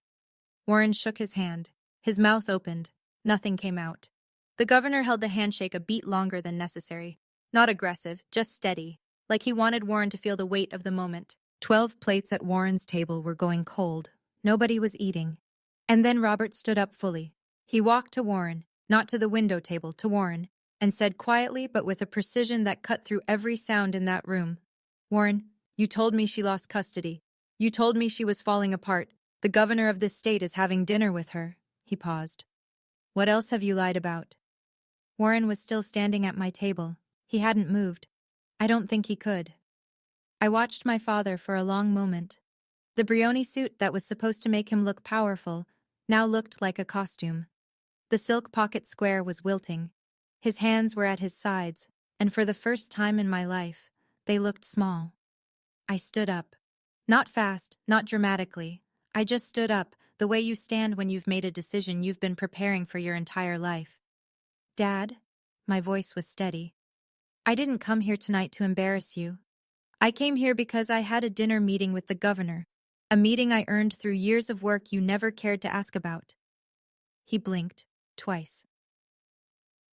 Warren shook his hand. His mouth opened. Nothing came out. The governor held the handshake a beat longer than necessary. Not aggressive, just steady, like he wanted Warren to feel the weight of the moment. 12 plates at Warren's table were going cold. Nobody was eating. And then Robert stood up fully. He walked to Warren, not to the window table, to Warren, and said quietly but with a precision that cut through every sound in that room, Warren, you told me she lost custody. You told me she was falling apart. The governor of this state is having dinner with her. He paused. What else have you lied about? Warren was still standing at my table. He hadn't moved. I don't think he could. I watched my father for a long moment. The Brioni suit that was supposed to make him look powerful now looked like a costume. The silk pocket square was wilting. His hands were at his sides, and for the first time in my life, they looked small. I stood up. Not fast, not dramatically. I just stood up, the way you stand when you've made a decision you've been preparing for your entire life. Dad, my voice was steady. I didn't come here tonight to embarrass you. I came here because I had a dinner meeting with the governor, a meeting I earned through years of work you never cared to ask about. He blinked, twice.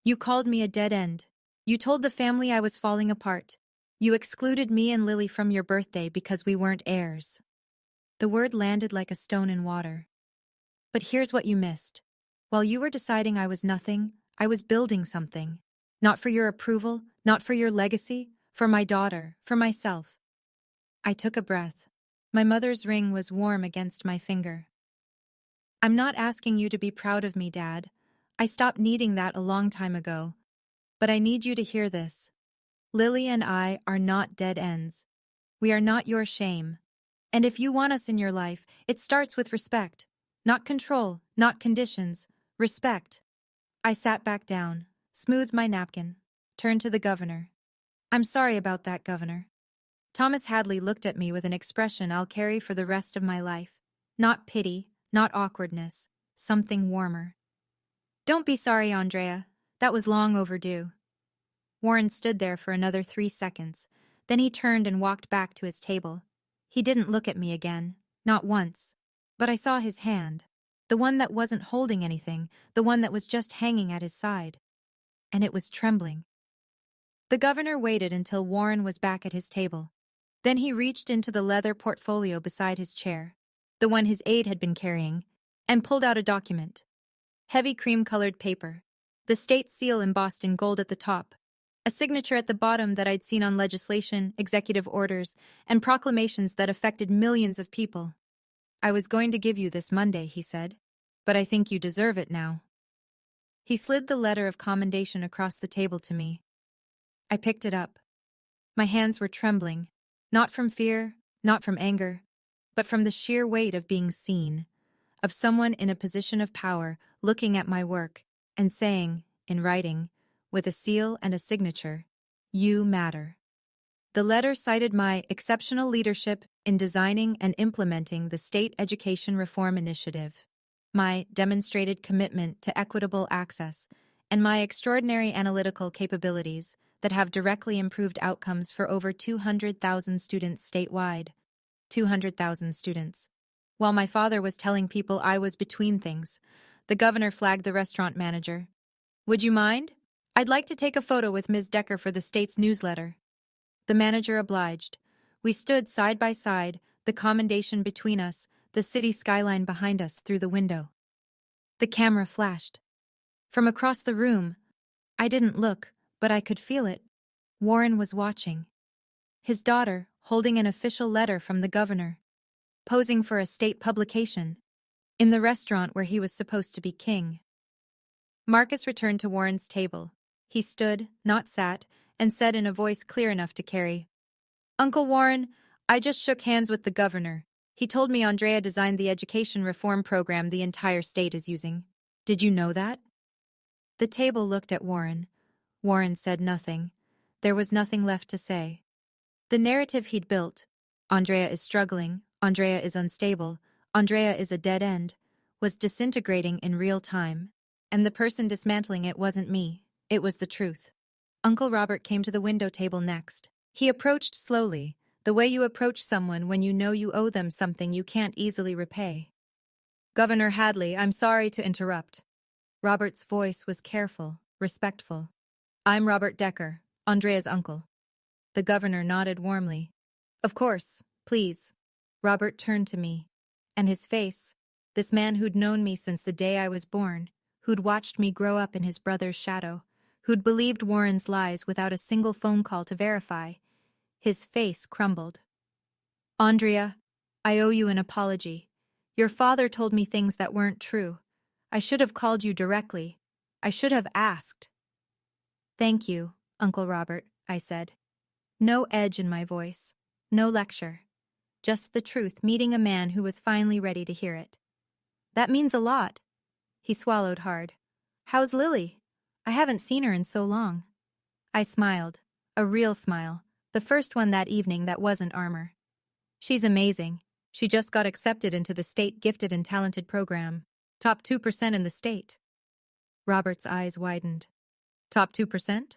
You called me a dead end. You told the family I was falling apart. You excluded me and Lily from your birthday because we weren't heirs. The word landed like a stone in water. But here's what you missed. While you were deciding I was nothing, I was building something. Not for your approval, not for your legacy, for my daughter, for myself. I took a breath. My mother's ring was warm against my finger. I'm not asking you to be proud of me, Dad. I stopped needing that a long time ago. But I need you to hear this. Lily and I are not dead ends. We are not your shame. And if you want us in your life, it starts with respect. Not control, not conditions. Respect. I sat back down, smoothed my napkin, turned to the governor. I'm sorry about that, Governor. Thomas Hadley looked at me with an expression I'll carry for the rest of my life. Not pity, not awkwardness, something warmer. Don't be sorry, Andrea. That was long overdue. Warren stood there for another 3 seconds. Then he turned and walked back to his table. He didn't look at me again, not once. But I saw his hand, the one that wasn't holding anything, the one that was just hanging at his side. And it was trembling. The governor waited until Warren was back at his table. Then he reached into the leather portfolio beside his chair, the one his aide had been carrying, and pulled out a document. Heavy cream-colored paper, the state seal embossed in gold at the top, a signature at the bottom that I'd seen on legislation, executive orders, and proclamations that affected millions of people. "I was going to give you this Monday," he said, "but I think you deserve it now." He slid the letter of commendation across the table to me. I picked it up. My hands were trembling, not from fear, not from anger, but from the sheer weight of being seen, of someone in a position of power looking at my work and saying, in writing, with a seal and a signature, "You matter." The letter cited my exceptional leadership in designing and implementing the State Education Reform Initiative, my demonstrated commitment to equitable access, and my extraordinary analytical capabilities that have directly improved outcomes for over 200,000 students statewide. 200,000 students. While my father was telling people I was between things, the governor flagged the restaurant manager. "Would you mind? I'd like to take a photo with Ms. Decker for the state's newsletter." The manager obliged. We stood side by side, the commendation between us, the city skyline behind us through the window. The camera flashed. From across the room, I didn't look, but I could feel it. Warren was watching. His daughter, holding an official letter from the governor, posing for a state publication, in the restaurant where he was supposed to be king. Marcus returned to Warren's table. He stood, not sat, and said in a voice clear enough to carry, "Uncle Warren, I just shook hands with the governor. He told me Andrea designed the education reform program the entire state is using. Did you know that?" The table looked at Warren. Warren said nothing. There was nothing left to say. The narrative he'd built, Andrea is struggling, Andrea is unstable, Andrea is a dead end, was disintegrating in real time. And the person dismantling it wasn't me. It was the truth. Uncle Robert came to the window table next. He approached slowly, the way you approach someone when you know you owe them something you can't easily repay. "Governor Hadley, I'm sorry to interrupt." Robert's voice was careful, respectful. "I'm Robert Decker, Andrea's uncle." The governor nodded warmly. "Of course, please." Robert turned to me, and his face, this man who'd known me since the day I was born, who'd watched me grow up in his brother's shadow, who'd believed Warren's lies without a single phone call to verify, his face crumbled. "Andrea, I owe you an apology. Your father told me things that weren't true. I should have called you directly. I should have asked." "Thank you, Uncle Robert," I said. No edge in my voice, no lecture. Just the truth meeting a man who was finally ready to hear it. "That means a lot." He swallowed hard. "How's Lily? I haven't seen her in so long." I smiled, a real smile, the first one that evening that wasn't armor. "She's amazing. She just got accepted into the state gifted and talented program. Top 2% in the state." Robert's eyes widened. "Top 2%?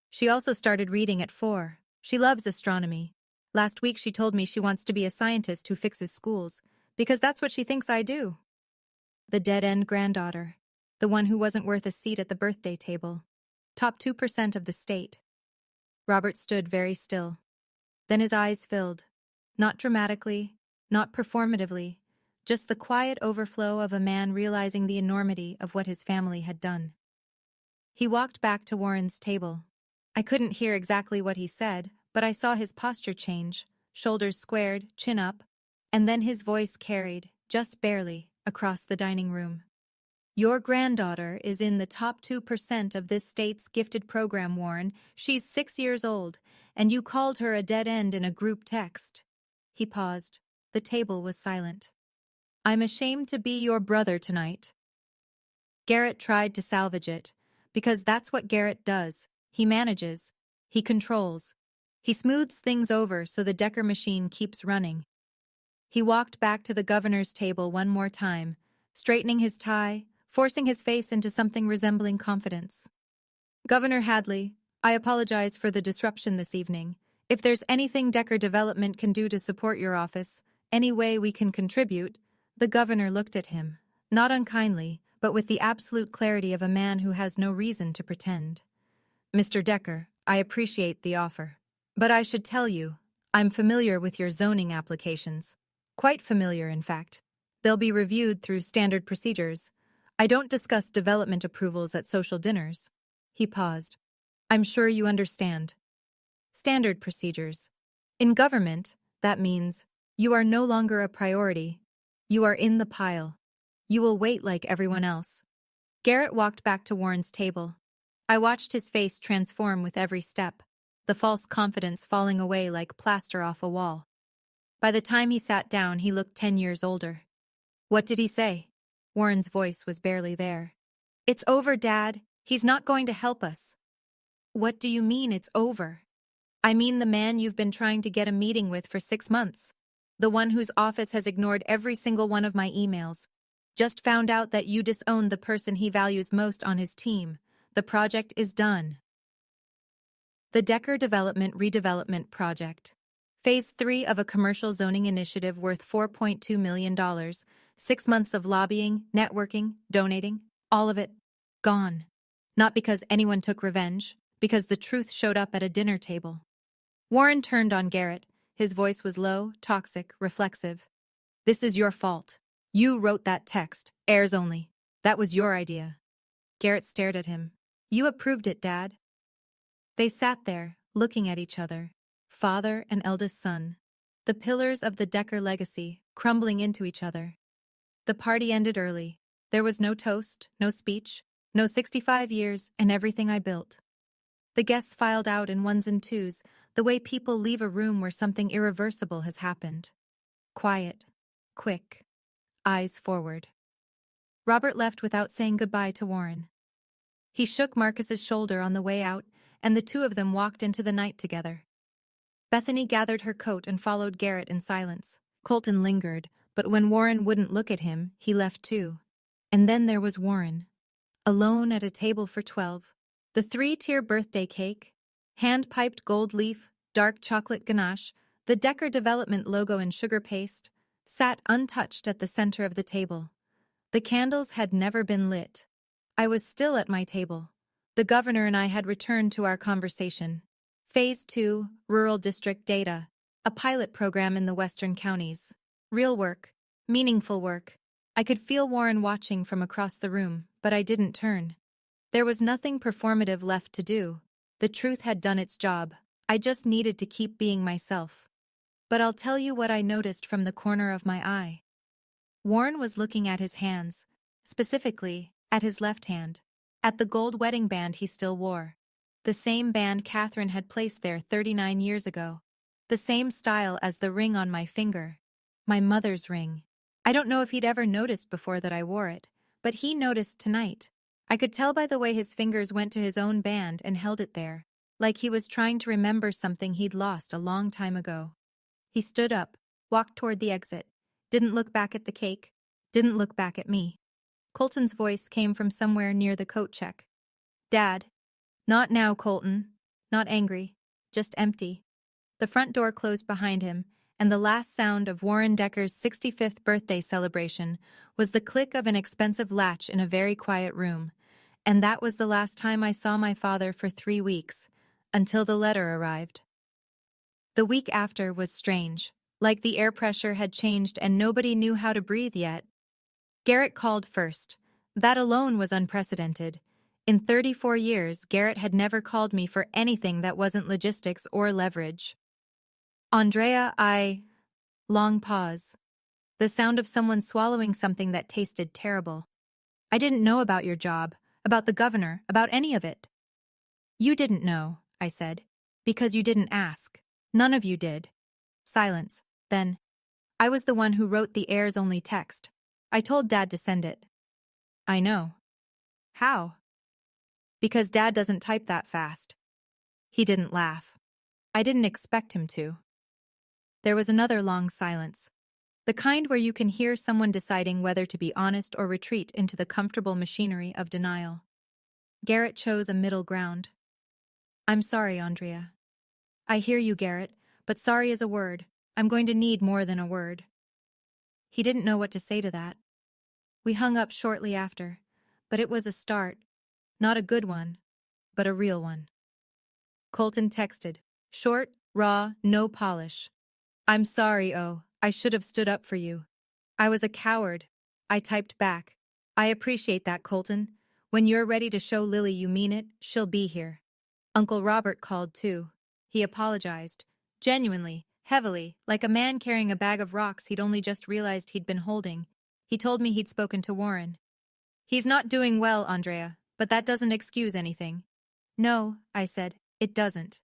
She also started reading at 4. She loves astronomy. Last week she told me she wants to be a scientist who fixes schools, because that's what she thinks I do." The dead-end granddaughter, the one who wasn't worth a seat at the birthday table. Top 2% of the state. Robert stood very still. Then his eyes filled. Not dramatically, not performatively, just the quiet overflow of a man realizing the enormity of what his family had done. He walked back to Warren's table. I couldn't hear exactly what he said, but I saw his posture change, shoulders squared, chin up, and then his voice carried, just barely, across the dining room. "Your granddaughter is in the top 2% of this state's gifted program, Warren. She's 6 years old, and you called her a dead end in a group text." He paused. The table was silent. "I'm ashamed to be your brother tonight." Garrett tried to salvage it, because that's what Garrett does. He manages. He controls. He smooths things over so the Decker machine keeps running. He walked back to the governor's table one more time, straightening his tie, forcing his face into something resembling confidence. Governor Hadley, I apologize for the disruption this evening. If there's anything Decker Development can do to support your office, any way we can contribute, the governor looked at him, not unkindly, but with the absolute clarity of a man who has no reason to pretend. Mr. Decker, I appreciate the offer. But I should tell you, I'm familiar with your zoning applications. Quite familiar, in fact. They'll be reviewed through standard procedures. I don't discuss development approvals at social dinners. He paused. I'm sure you understand. Standard procedures. In government, that means you are no longer a priority. You are in the pile. You will wait like everyone else. Garrett walked back to Warren's table. I watched his face transform with every step, the false confidence falling away like plaster off a wall. By the time he sat down, he looked 10 years older. What did he say? Warren's voice was barely there. It's over, Dad. He's not going to help us. What do you mean it's over? I mean the man you've been trying to get a meeting with for 6 months. The one whose office has ignored every single one of my emails. Just found out that you disowned the person he values most on his team. The project is done. The Decker Development Redevelopment Project. Phase 3 of a commercial zoning initiative worth $4.2 million. 6 months of lobbying, networking, donating, all of it gone. Not because anyone took revenge, because the truth showed up at a dinner table. Warren turned on Garrett. His voice was low, toxic, reflexive. This is your fault. You wrote that text, heirs only. That was your idea. Garrett stared at him. You approved it, Dad. They sat there, looking at each other, father and eldest son, the pillars of the Decker legacy crumbling into each other. The party ended early. There was no toast, no speech, no 65 years and everything I built. The guests filed out in ones and twos, the way people leave a room where something irreversible has happened. Quiet, quick, eyes forward. Robert left without saying goodbye to Warren. He shook Marcus's shoulder on the way out, and the two of them walked into the night together. Bethany gathered her coat and followed Garrett in silence. Colton lingered, but when Warren wouldn't look at him, he left too. And then there was Warren, alone at a table for 12. The 3-tier birthday cake, hand-piped gold leaf, dark chocolate ganache, the Decker Development logo in sugar paste, sat untouched at the center of the table. The candles had never been lit. I was still at my table. The governor and I had returned to our conversation. Phase 2, Rural District Data, a pilot program in the western counties. Real work, meaningful work. I could feel Warren watching from across the room, but I didn't turn. There was nothing performative left to do. The truth had done its job. I just needed to keep being myself. But I'll tell you what I noticed from the corner of my eye. Warren was looking at his hands, specifically at his left hand, at the gold wedding band he still wore. The same band Catherine had placed there 39 years ago. The same style as the ring on my finger. My mother's ring. I don't know if he'd ever noticed before that I wore it, but he noticed tonight. I could tell by the way his fingers went to his own band and held it there, like he was trying to remember something he'd lost a long time ago. He stood up, walked toward the exit, didn't look back at the cake, didn't look back at me. Colton's voice came from somewhere near the coat check. Dad. Not now, Colton. Not angry, just empty. The front door closed behind him, and the last sound of Warren Decker's 65th birthday celebration was the click of an expensive latch in a very quiet room. And that was the last time I saw my father for 3 weeks, until the letter arrived. The week after was strange, like the air pressure had changed and nobody knew how to breathe yet. Garrett called first. That alone was unprecedented. In 34 years, Garrett had never called me for anything that wasn't logistics or leverage. Andrea, Long pause. The sound of someone swallowing something that tasted terrible. I didn't know about your job, about the governor, about any of it. You didn't know, I said, because you didn't ask. None of you did. Silence. Then, I was the one who wrote the heirs-only text. I told Dad to send it. I know. How? Because Dad doesn't type that fast. He didn't laugh. I didn't expect him to. There was another long silence. The kind where you can hear someone deciding whether to be honest or retreat into the comfortable machinery of denial. Garrett chose a middle ground. I'm sorry, Andrea. I hear you, Garrett, but sorry is a word. I'm going to need more than a word. He didn't know what to say to that. We hung up shortly after, but it was a start. Not a good one, but a real one. Colton texted. Short, raw, no polish. I'm sorry, I should have stood up for you. I was a coward. I typed back. I appreciate that, Colton. When you're ready to show Lily you mean it, she'll be here. Uncle Robert called too. He apologized. Genuinely, heavily, like a man carrying a bag of rocks he'd only just realized he'd been holding. He told me he'd spoken to Warren. He's not doing well, Andrea, but that doesn't excuse anything. No, I said, it doesn't.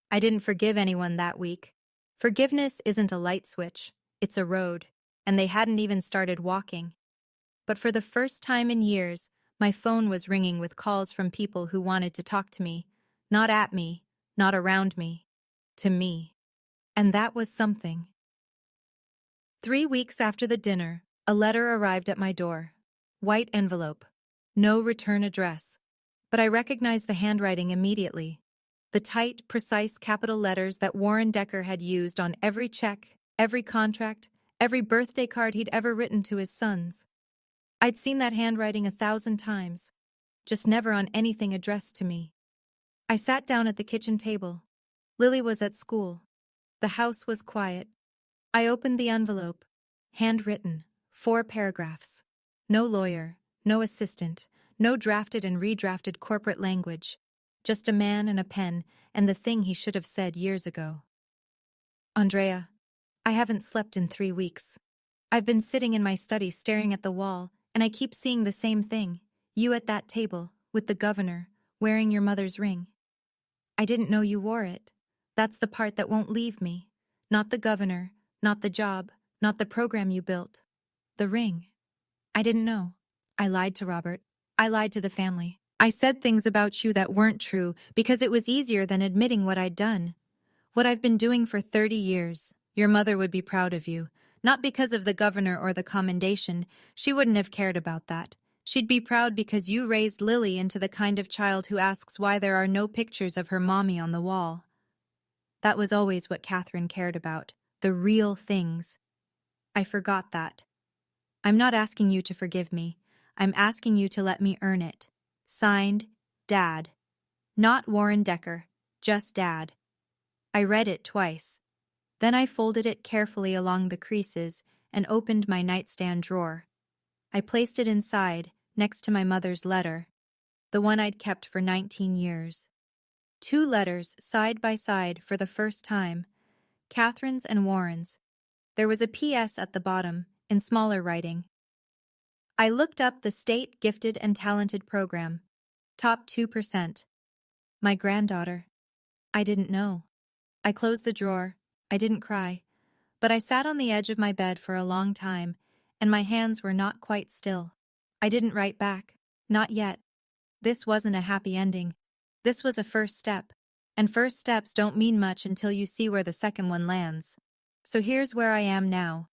I didn't forgive anyone that week. Forgiveness isn't a light switch, it's a road, and they hadn't even started walking. But for the first time in years, my phone was ringing with calls from people who wanted to talk to me, not at me, not around me, to me. And that was something. 3 weeks after the dinner, a letter arrived at my door. White envelope. No return address. But I recognized the handwriting immediately. The tight, precise capital letters that Warren Decker had used on every check, every contract, every birthday card he'd ever written to his sons. I'd seen that handwriting 1,000 times, just never on anything addressed to me. I sat down at the kitchen table. Lily was at school. The house was quiet. I opened the envelope. Handwritten, 4 paragraphs. No lawyer, no assistant, no drafted and redrafted corporate language. Just a man and a pen, and the thing he should have said years ago. Andrea, I haven't slept in 3 weeks. I've been sitting in my study staring at the wall, and I keep seeing the same thing. You at that table, with the governor, wearing your mother's ring. I didn't know you wore it. That's the part that won't leave me. Not the governor, not the job, not the program you built. The ring. I didn't know. I lied to Robert. I lied to the family. I said things about you that weren't true because it was easier than admitting what I'd done. What I've been doing for 30 years. Your mother would be proud of you. Not because of the governor or the commendation. She wouldn't have cared about that. She'd be proud because you raised Lily into the kind of child who asks why there are no pictures of her mommy on the wall. That was always what Catherine cared about. The real things. I forgot that. I'm not asking you to forgive me. I'm asking you to let me earn it. Signed, Dad. Not Warren Decker, just Dad. I read it twice. Then I folded it carefully along the creases and opened my nightstand drawer. I placed it inside, next to my mother's letter, the one I'd kept for 19 years. 2 letters side by side for the first time, Catherine's and Warren's. There was a P.S. at the bottom, in smaller writing. I looked up the state gifted and talented program. Top 2%. My granddaughter. I didn't know. I closed the drawer. I didn't cry. But I sat on the edge of my bed for a long time, and my hands were not quite still. I didn't write back. Not yet. This wasn't a happy ending. This was a first step. And first steps don't mean much until you see where the second one lands. So here's where I am now.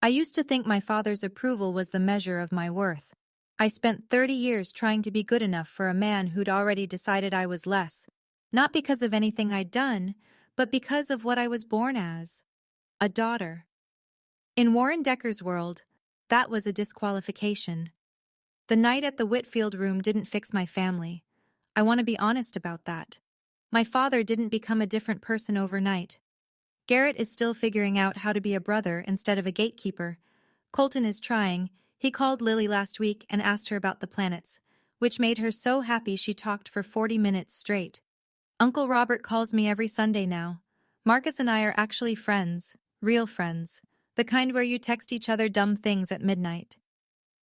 I used to think my father's approval was the measure of my worth. I spent 30 years trying to be good enough for a man who'd already decided I was less, not because of anything I'd done, but because of what I was born as. A daughter. In Warren Decker's world, that was a disqualification. The night at the Whitfield room didn't fix my family. I want to be honest about that. My father didn't become a different person overnight. Garrett is still figuring out how to be a brother instead of a gatekeeper. Colton is trying. He called Lily last week and asked her about the planets, which made her so happy she talked for 40 minutes straight. Uncle Robert calls me every Sunday now. Marcus and I are actually friends, real friends, the kind where you text each other dumb things at midnight.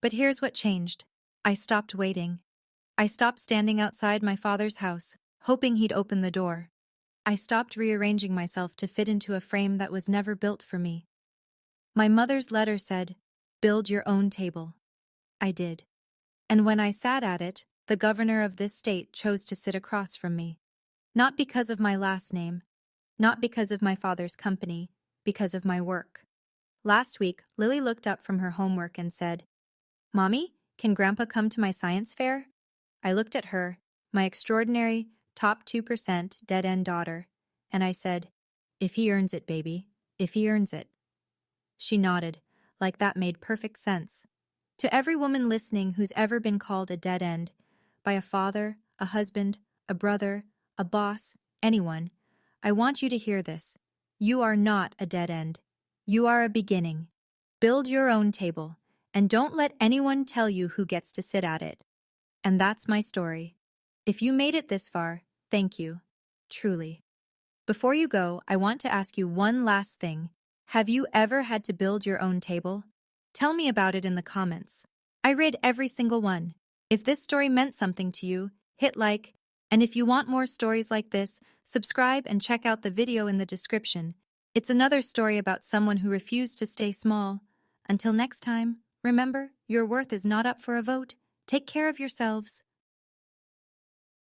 But here's what changed. I stopped waiting. I stopped standing outside my father's house, hoping he'd open the door. I stopped rearranging myself to fit into a frame that was never built for me. My mother's letter said, "Build your own table." I did. And when I sat at it, the governor of this state chose to sit across from me. Not because of my last name, not because of my father's company, because of my work. Last week, Lily looked up from her homework and said, "Mommy, can Grandpa come to my science fair?" I looked at her, my extraordinary, top 2% dead-end daughter, and I said, "If he earns it, baby, if he earns it." She nodded, like that made perfect sense. To every woman listening who's ever been called a dead end, by a father, a husband, a brother, a boss, anyone, I want you to hear this. You are not a dead end. You are a beginning. Build your own table, and don't let anyone tell you who gets to sit at it. And that's my story. If you made it this far, thank you. Truly. Before you go, I want to ask you one last thing. Have you ever had to build your own table? Tell me about it in the comments. I read every single one. If this story meant something to you, hit like, and if you want more stories like this, subscribe and check out the video in the description. It's another story about someone who refused to stay small. Until next time, remember, your worth is not up for a vote. Take care of yourselves.